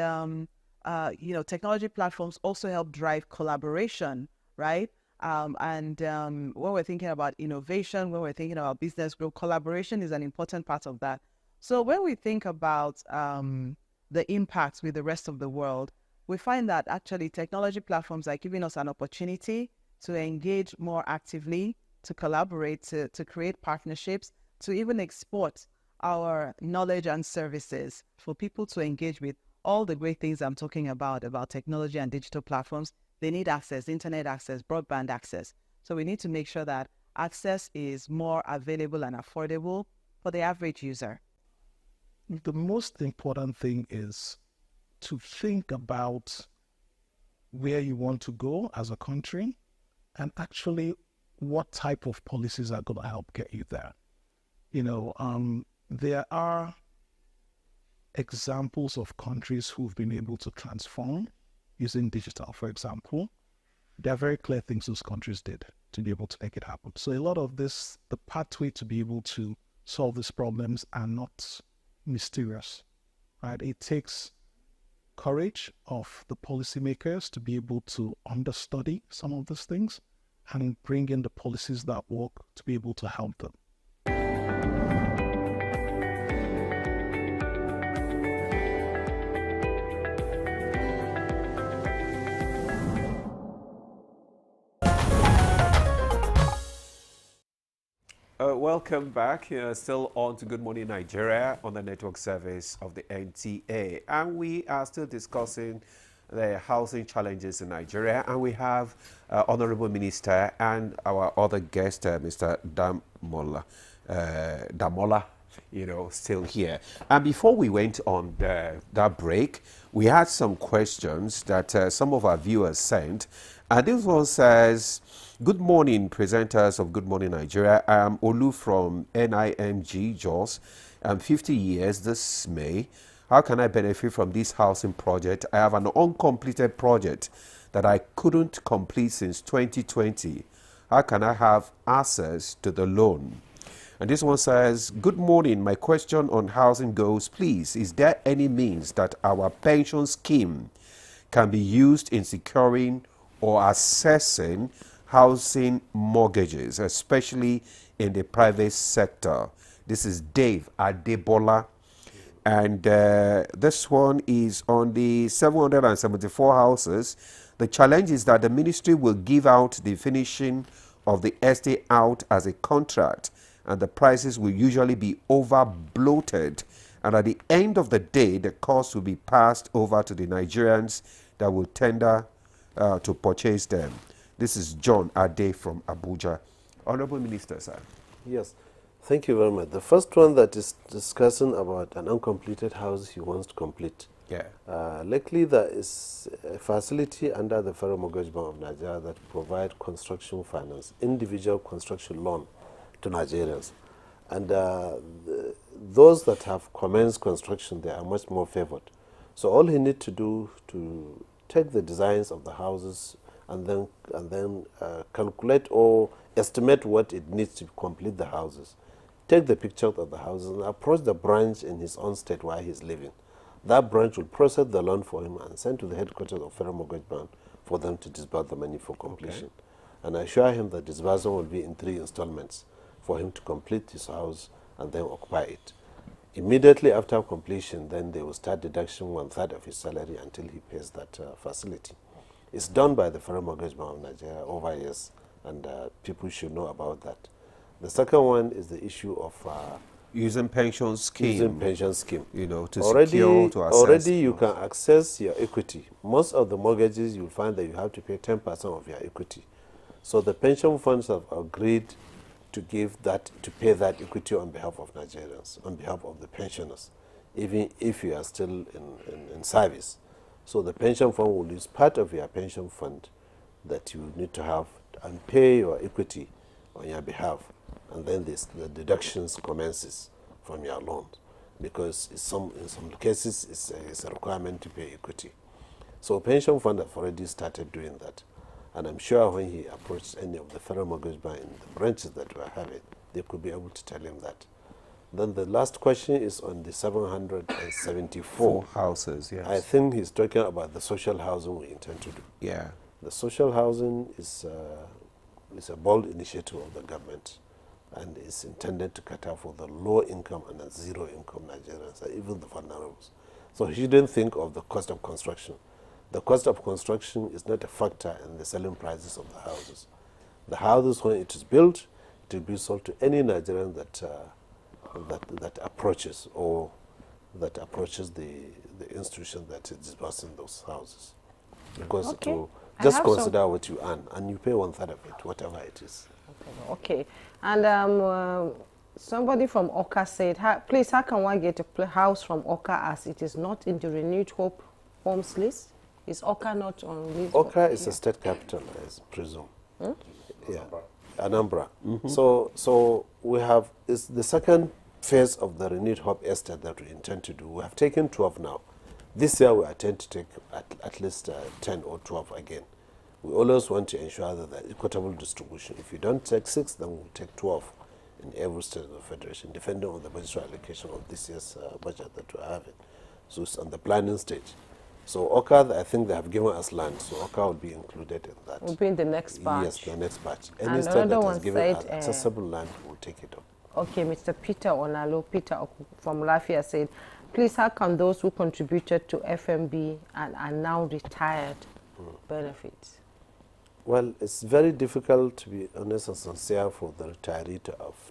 technology platforms also help drive collaboration, right? When we're thinking about innovation, when we're thinking about business growth, collaboration is an important part of that. So when we think about the impacts with the rest of the world, we find that actually technology platforms are giving us an opportunity to engage more actively, to collaborate, to create partnerships, to even export our knowledge and services for people to engage with all the great things I'm talking about technology and digital platforms. They need access, internet access, broadband access. So we need to make sure that access is more available and affordable for the average user. The most important thing is to think about where you want to go as a country and actually what type of policies are going to help get you there. There are examples of countries who've been able to transform using digital, for example. There are very clear things those countries did to be able to make it happen. So a lot of this, the pathway to be able to solve these problems are not mysterious, right? It takes courage of the policymakers to be able to understudy some of these things and bring in the policies that work to be able to help them. Welcome back. Still on to Good Morning Nigeria on the network service of the NTA. And we are still discussing the housing challenges in Nigeria. And we have Honorable Minister and our other guest, Mr. Damola, still here. And before we went on that break, we had some questions that some of our viewers sent. And this one says, good morning, presenters of Good Morning Nigeria. I am Olu from NIMG, Jos. I'm 50 years this May. How can I benefit from this housing project? I have an uncompleted project that I couldn't complete since 2020. How can I have access to the loan? And this one says, good morning. My question on housing goes, please, is there any means that our pension scheme can be used in securing or assessing housing mortgages, especially in the private sector? This is Dave Adebola. And this one is on the 774 houses. The challenge is that the ministry will give out the finishing of the estate out as a contract, and the prices will usually be over bloated And at the end of the day, the cost will be passed over to the Nigerians that will tender to purchase them. This is John Ade from Abuja. Honorable Minister, sir. Yes, thank you very much. The first one that is discussing about an uncompleted house he wants to complete. Yeah. Luckily, there is a facility under the Federal Mortgage Bank of Nigeria that provide construction finance, individual construction loan to Nigerians. And those that have commenced construction, they are much more favored. So all he needs to do to take the designs of the houses and then calculate or estimate what it needs to complete the houses. Take the pictures of the houses and approach the branch in his own state where he's living. That branch will process the loan for him and send to the headquarters of Federal Mortgage Bank for them to disburse the money for completion. Okay. And I assure him that disbursement will be in 3 installments for him to complete his house and then occupy it. Immediately after completion, then they will start deduction 1/3 of his salary until he pays that facility. It's done by the Federal Mortgage Bank of Nigeria over years, and people should know about that. The second one is the issue of using pension scheme. Using pension scheme. You know, to already, secure, to access. Already you can access your equity. Most of the mortgages, you'll find that you have to pay 10% of your equity. So the pension funds have agreed to give that, to pay that equity on behalf of Nigerians, on behalf of the pensioners, even if you are still in service. So the pension fund will use part of your pension fund that you need to have and pay your equity on your behalf. And then the deductions commences from your loan, because in some cases it's a requirement to pay equity. So pension fund have already started doing that. And I'm sure when he approached any of the Federal Mortgage Bank in the branches that we are having, they could be able to tell him that. Then the last question is on the 774 houses. Yes. I think he's talking about the social housing we intend to do. Yeah. The social housing is a bold initiative of the government, and is intended to cater for the low income and the zero income Nigerians, and even the vulnerables. So he shouldn't think of the cost of construction. The cost of construction is not a factor in the selling prices of the houses. The houses, when it is built, it will be sold to any Nigerian that approaches the institution that is disbursing those houses. Because okay. it will just consider what you earn, and you pay 1/3 of it, whatever it is. Okay. And somebody from Oka said, please, how can one get a house from Oka as it is not in the Renewed Hope Homes list? Is Oka not on list? Oka is a state capital, I presume. Hmm? Yeah, Anambra. So we have, it's the second phase of the Renewed Hope Estate that we intend to do. We have taken 12 now. This year we intend to take at least 10 or 12 again. We always want to ensure that the equitable distribution. If you don't take 6, then we'll take 12 in every state of the Federation, depending on the budgetary allocation of this year's budget that we're having. So it's on the planning stage. So Oka, I think they have given us land, so Oka will be included in that. Will be in the next batch. Yes, the next batch. And Any state that has one given us said, accessible land will take it up. Okay, Mr. Peter Onalo, Peter from Lafia said, please, how can those who contributed to FMB and are now retired benefit? Well, it's very difficult, to be honest and sincere, for the retiree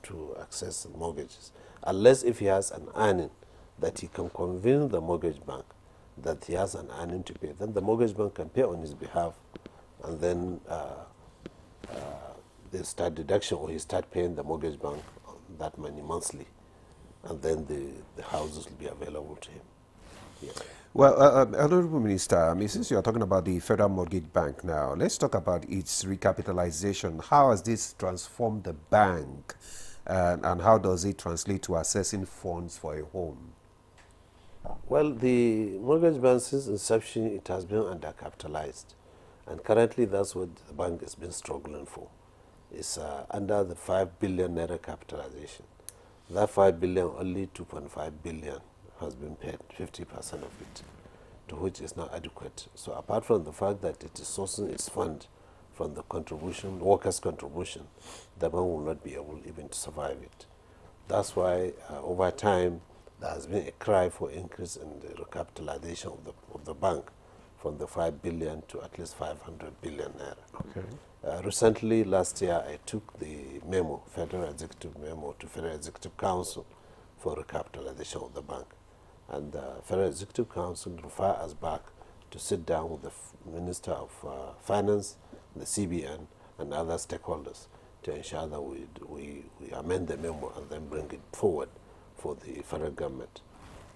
to access mortgages, unless if he has an earning that he can convince the mortgage bank that he has an earning to pay. Then the mortgage bank can pay on his behalf, and then they start deduction, or he start paying the mortgage bank that money monthly, and then the houses will be available to him. Yeah. Well, Honorable Minister, since you are talking about the Federal Mortgage Bank now, let's talk about its recapitalization. How has this transformed the bank, and how does it translate to accessing funds for a home? Well, the mortgage bank, since inception, it has been undercapitalized, and currently that's what the bank has been struggling for. It's under the 5 billion naira capitalization. That 5 billion, only 2.5 billion has been paid, 50% of it, to which is not adequate. So apart from the fact that it is sourcing its fund from the contribution, workers' contribution, the bank will not be able even to survive it. That's why over time there has been a cry for increase in the recapitalization of the bank from the 5 billion to at least 500 billion naira. Okay. Recently, last year, I took the memo, Federal Executive Memo, to Federal Executive Council for recapitalization of the bank. And the Federal Executive Council refer us back to sit down with the Minister of Finance, the CBN, and other stakeholders to ensure that we amend the memo and then bring it forward for the federal government.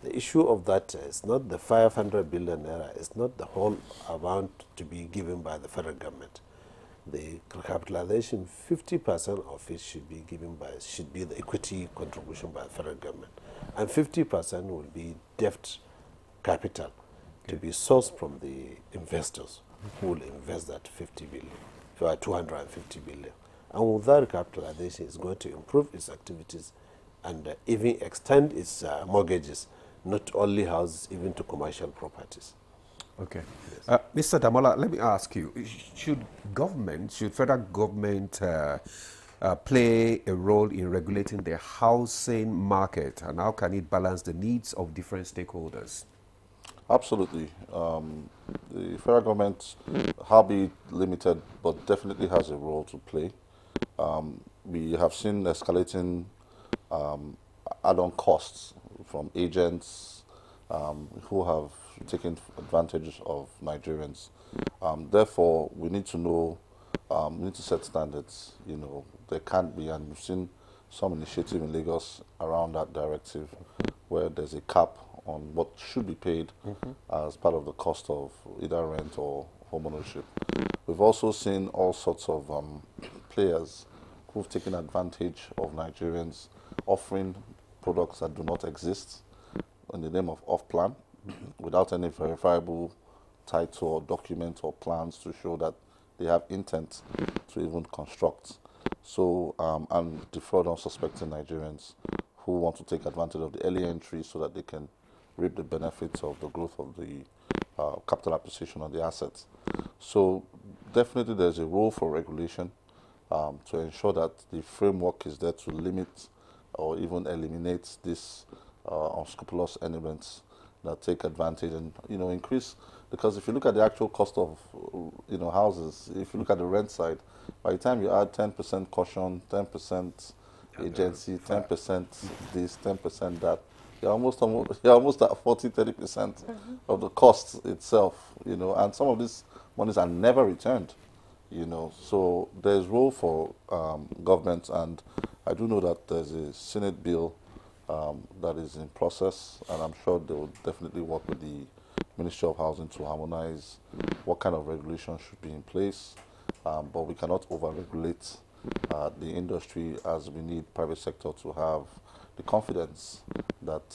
The issue of that is not the 500 billion naira, it's not the whole amount to be given by the federal government. The capitalization, 50% of it should be the equity contribution by the federal government, and 50% will be debt capital to be sourced from the investors who will invest that 50 billion, 250 billion. And with that capitalization, it's going to improve its activities and even extend its mortgages, not only houses, even to commercial properties. Okay. Mr. Damola, let me ask you, should federal government play a role in regulating the housing market, and how can it balance the needs of different stakeholders? Absolutely. The federal government, albeit limited, but definitely has a role to play. We have seen escalating add-on costs from agents who have taken advantage of Nigerians. Therefore, we need to know, we need to set standards. You know, there can't be, and we've seen some initiative in Lagos around that directive, where there's a cap on what should be paid as part of the cost of either rent or homeownership. We've also seen all sorts of players who've taken advantage of Nigerians offering products that do not exist in the name of off-plan without any verifiable title or document or plans to show that they have intent to even construct. So, and defraud unsuspecting Nigerians who want to take advantage of the early entry so that they can reap the benefits of the growth of the capital appreciation of the assets. So definitely there's a role for regulation to ensure that the framework is there to limit or even eliminate these unscrupulous elements that take advantage and, you know, increase. Because if you look at the actual cost of, you know, houses, if you look at the rent side, by the time you add 10% caution, 10% agency, 10% this, 10% that, you're almost at 40-30% of the cost itself, you know, and some of these monies are never returned, you know. So there's role for government, and I do know that there's a Senate bill that is in process, and I'm sure they will definitely work with the Ministry of Housing to harmonize what kind of regulation should be in place, but we cannot over-regulate the industry, as we need private sector to have the confidence that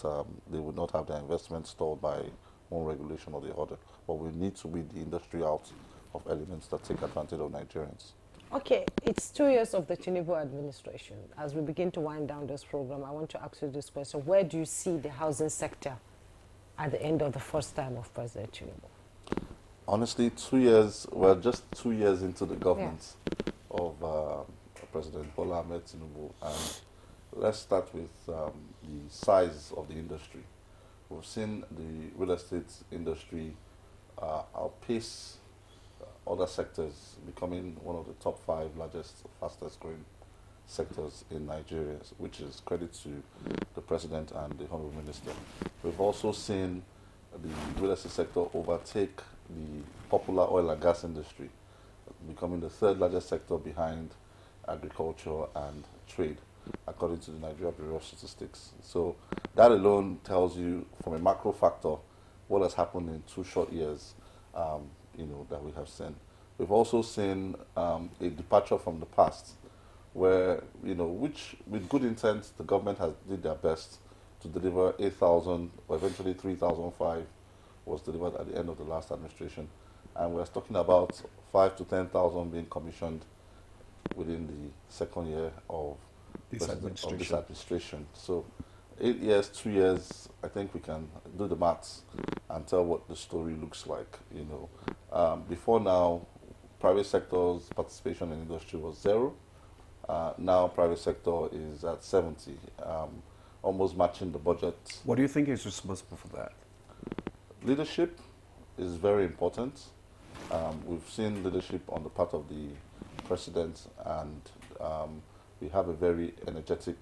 they would not have their investments stalled by one regulation or the other. But we need to weed the industry out of elements that take advantage of Nigerians. Okay, it's 2 years of the Tinubu administration. As we begin to wind down this program, I want to ask you this question. Where do you see the housing sector at the end of the first term of President Tinubu? Honestly, 2 years, we're just 2 years into the government of President Bola Ahmed Tinubu. And let's start with the size of the industry. We've seen the real estate industry outpace other sectors, becoming one of the top 5 largest, fastest growing sectors in Nigeria, which is credit to the President and the Honorable Minister. We've also seen the real estate sector overtake the popular oil and gas industry, becoming the 3rd largest sector behind agriculture and trade, according to the Nigeria Bureau of Statistics. So that alone tells you, from a macro factor, what has happened in 2 short years, you know, that we have seen. We've also seen a departure from the past, where, you know, which with good intent, the government has did their best to deliver 8,000, or eventually 3,005 was delivered at the end of the last administration. And we're talking about 5,000 to 10,000 being commissioned within the 2nd year of this administration. So 8 years, 2 years, I think we can do the maths and tell what the story looks like, you know. Before now, private sector's participation in industry was 0. Now private sector is at 70, almost matching the budget. What do you think is responsible for that? Leadership is very important. We've seen leadership on the part of the President, and we have a very energetic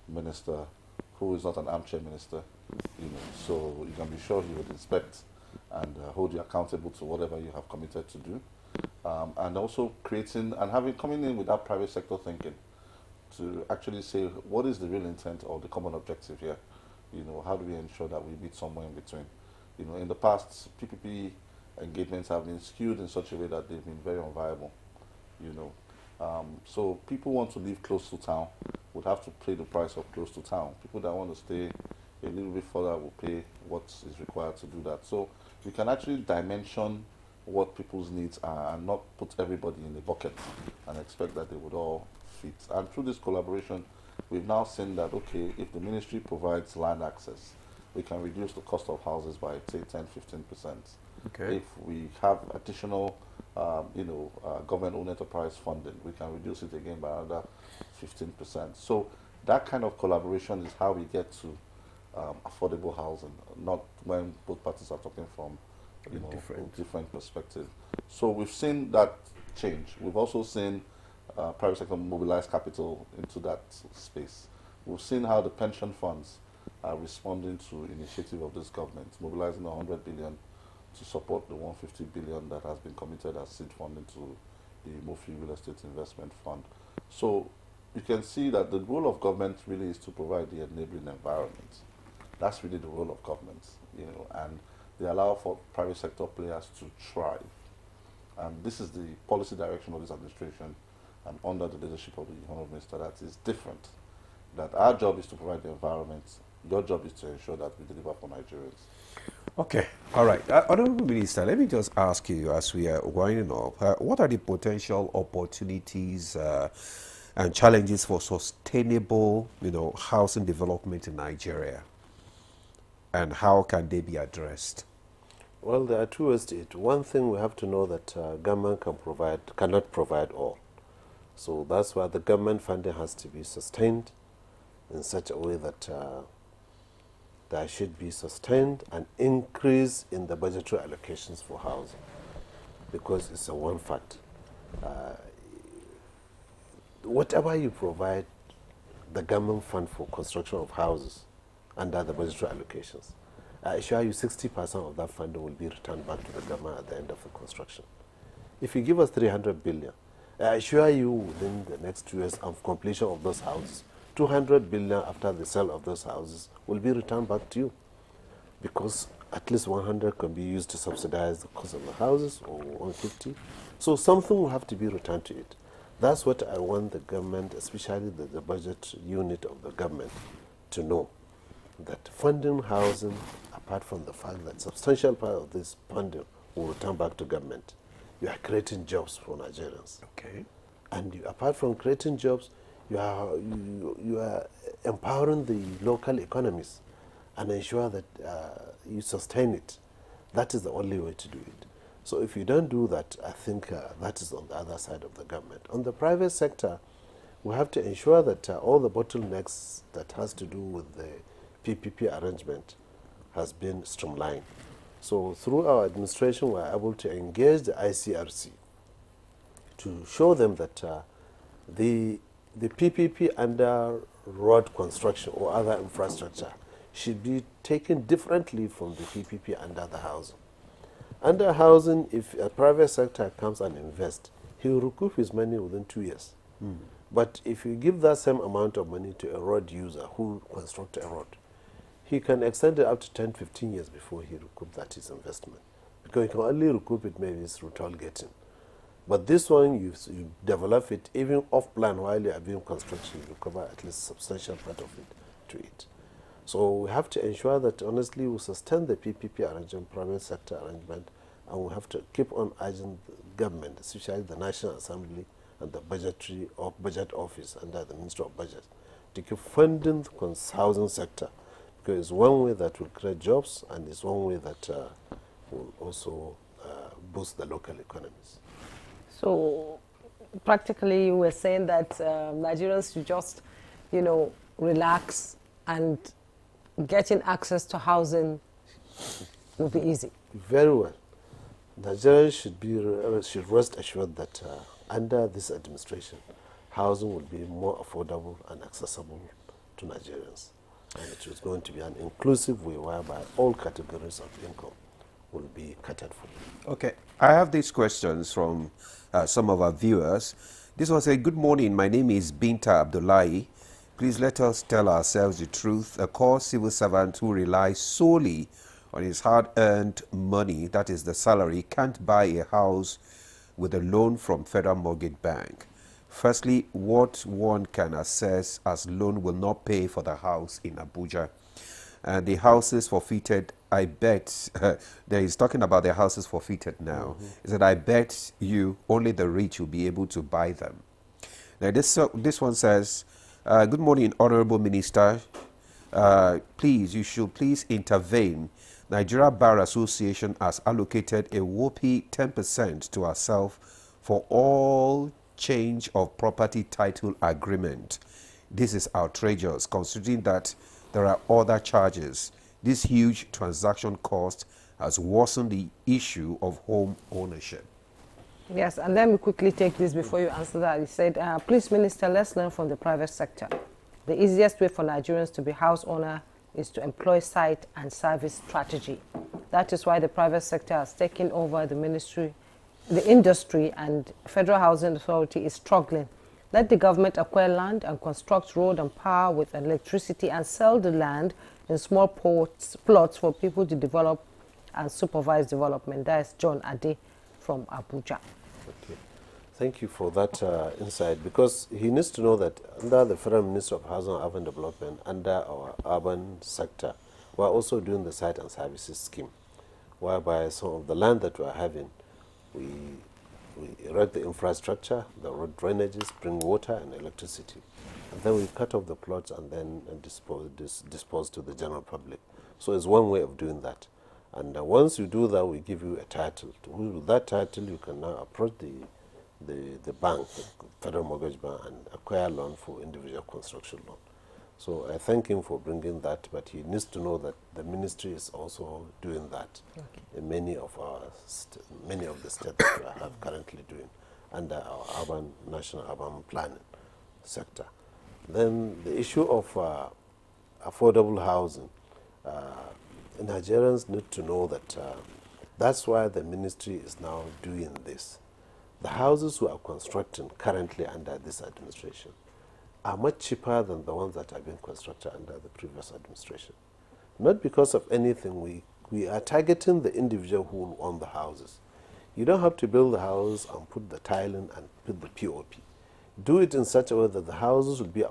minister who is not an armchair minister. So you can be sure he would inspect and hold you accountable to whatever you have committed to do. And also creating and coming in with that private sector thinking to actually say what is the real intent or the common objective here. How do we ensure that we meet somewhere in between? In the past, PPP engagements have been skewed in such a way that they've been very unviable. So people want to live close to town would have to pay the price of close to town. People that want to stay a little bit further will pay what is required to do that. So we can actually dimension what people's needs are and not put everybody in a bucket and expect that they would all fit. And through this collaboration, we've now seen that, okay, if the ministry provides land access, we can reduce the cost of houses by, say, 10–15%. Okay. If we have additional, government-owned enterprise funding, we can reduce it again by another 15%. So that kind of collaboration is how we get to affordable housing, not when both parties are talking from different perspective. So we've seen that change. We've also seen private sector mobilize capital into that space. We've seen how the pension funds are responding to initiative of this government, mobilizing 100 billion to support the 150 billion that has been committed as seed funding to the Mofi Real Estate Investment Fund. So you can see that the role of government really is to provide the enabling environment. That's really the role of government, and they allow for private sector players to thrive. And this is the policy direction of this administration, and under the leadership of the Honourable Minister, that is different. That our job is to provide the environment, your job is to ensure that we deliver for Nigerians. Okay, all right. Honourable Minister, let me just ask you, as we are winding up, what are the potential opportunities and challenges for sustainable, housing development in Nigeria, and how can they be addressed? Well, there are two ways to it. One thing we have to know that government cannot provide all. So that's why the government funding has to be sustained in such a way that there should be sustained an increase in the budgetary allocations for housing, because it's a one fact. Whatever you provide the government fund for construction of houses under the budgetary allocations, I assure you 60% of that funding will be returned back to the government at the end of the construction. If you give us 300 billion, I assure you within the next 2 years of completion of those houses, 200 billion after the sale of those houses will be returned back to you, because at least 100 can be used to subsidize the cost of the houses, or 150. So something will have to be returned to it. That's what I want the government, especially the budget unit of the government, to know. That funding housing, apart from the fact that substantial part of this funding will return back to government, you are creating jobs for Nigerians. Okay. And apart from creating jobs, you are empowering the local economies and ensure that you sustain it. That is the only way to do it. So if you don't do that, I think that is on the other side of the government. On the private sector, we have to ensure that all the bottlenecks that has to do with the PPP arrangement has been streamlined. So through our administration, we are able to engage the ICRC to show them that the PPP under road construction or other infrastructure should be taken differently from the PPP under the housing. Under housing, if a private sector comes and invests, he will recoup his money within 2 years. But if you give that same amount of money to a road user who constructs a road, he can extend it up to 10–15 years before he recoups that his investment. Because he can only recoup it maybe through toll gating. But this one, you develop it even off-plan while you are doing construction, you recover at least a substantial part of it to it. So we have to ensure that honestly we sustain the PPP arrangement, private sector arrangement, and we have to keep on urging the government, especially the National Assembly and the budget office under the Ministry of Budget, to keep funding the housing sector, because it's one way that will create jobs, and it's one way that will also boost the local economies. So practically you were saying that Nigerians should just, relax, and getting access to housing will be easy. Very well. Nigerians should rest assured that under this administration, housing will be more affordable and accessible to Nigerians. And it is going to be an inclusive way whereby all categories of income will be catered for. Okay, I have these questions from some of our viewers. This one says, good morning, my name is Binta Abdullahi. Please let us tell ourselves the truth. A core civil servant who relies solely on his hard-earned money, that is the salary, can't buy a house with a loan from Federal Mortgage Bank. Firstly, what one can assess as loan will not pay for the house in Abuja. And the houses forfeited, I bet, there he's talking about the houses forfeited now. He said, I bet you only the rich will be able to buy them. Now this one says, good morning, Honorable Minister. Please, you should please intervene. Nigeria Bar Association has allocated a whopping 10% to ourselves for all change of property title agreement. This is outrageous, considering that there are other charges. This huge transaction cost has worsened the issue of home ownership. Yes, and let me quickly take this before you answer that. He said, please, Minister, let's learn from the private sector. The easiest way for Nigerians to be house owner is to employ site and service strategy. That is why the private sector has taken over the industry, and Federal Housing Authority is struggling. Let the government acquire land and construct road and power with electricity and sell the land in small plots for people to develop and supervise development. That is John Ade from Abuja. Okay. Thank you for that insight, because he needs to know that under the Federal Ministry of Housing and Urban Development, under our urban sector, we are also doing the site and services scheme, whereby some of the land that we are having, we erect the infrastructure, the road drainages, bring water and electricity. And then we cut off the plots and then dispose to the general public. So it's one way of doing that. And once you do that, we give you a title. With that title, you can now approach the bank, the Federal Mortgage Bank, and acquire loan for individual construction loan. So I thank him for bringing that, but he needs to know that the ministry is also doing that in many of the states that we are currently doing under our national urban planning sector. Then the issue of affordable housing, Nigerians need to know that that's why the ministry is now doing this. The houses we are constructing currently under this administration are much cheaper than the ones that have been constructed under the previous administration. Not because of anything, we are targeting the individual who will own the houses. You don't have to build the house and put the tiling and put the POP. Do it in such a way that the houses will be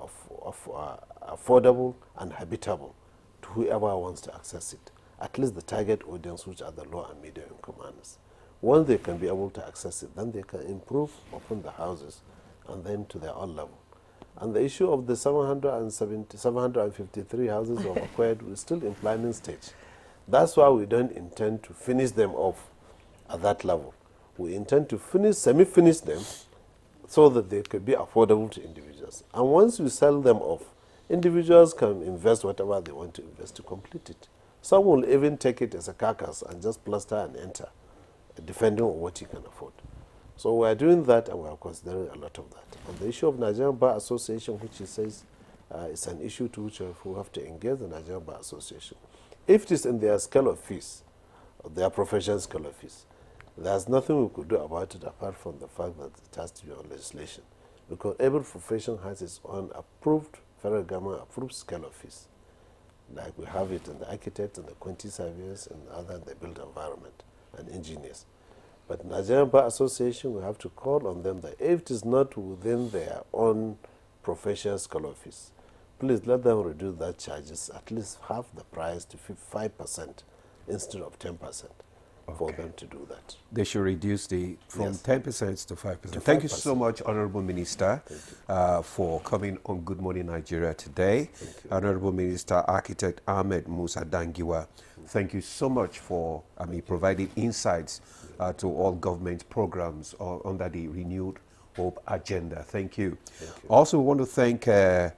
affordable and habitable to whoever wants to access it. At least the target audience, which are the low and medium income earners. Once they can be able to access it, then they can improve upon the houses and then to their own level. And the issue of the 753 houses we have acquired is still in planning stage. That's why we don't intend to finish them off at that level. We intend to semi-finish them so that they could be affordable to individuals. And once we sell them off, individuals can invest whatever they want to invest to complete it. Some will even take it as a carcass and just plaster and enter, depending on what you can afford. So we are doing that, and we are considering a lot of that. On the issue of Nigerian Bar Association, which he says is an issue to which we have to engage the Nigerian Bar Association. If it is in their scale of fees, their professional scale of fees, there's nothing we could do about it apart from the fact that it has to be on legislation. Because every profession has its own approved, federal government approved scale of fees. Like we have it in the architects and the quantity surveyors and other in the built environment and engineers. But Nigerian Bar Association, we have to call on them that if it is not within their own professional scale of fees, please let them reduce that charges at least half the price to 5% instead of 10% for them to do that. They should reduce from 10% to 5%. Thank you so much, Honorable Minister, for coming on Good Morning Nigeria today. Honorable Minister Architect Ahmed Musa Dangiwa, thank you so much for providing insights to all government programs under the Renewed Hope agenda. Thank you. Also, we want to thank Mr.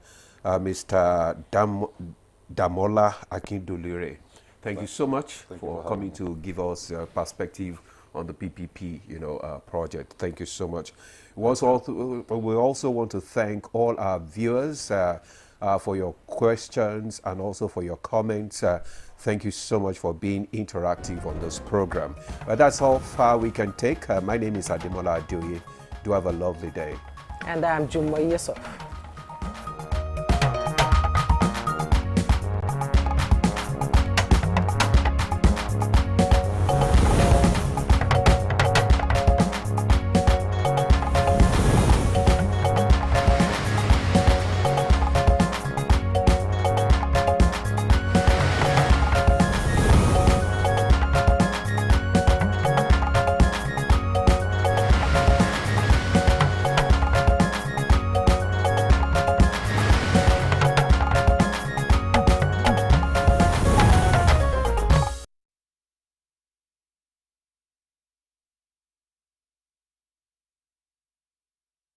Damola Akindolire. Thank you so much for coming to give us perspective on the PPP, project. Thank you so much. We also want to thank all our viewers for your questions and also for your comments. Thank you so much for being interactive on this program. That's all far we can take. My name is Ademola Adeoye. Do have a lovely day. And I'm Jumma Yusuf.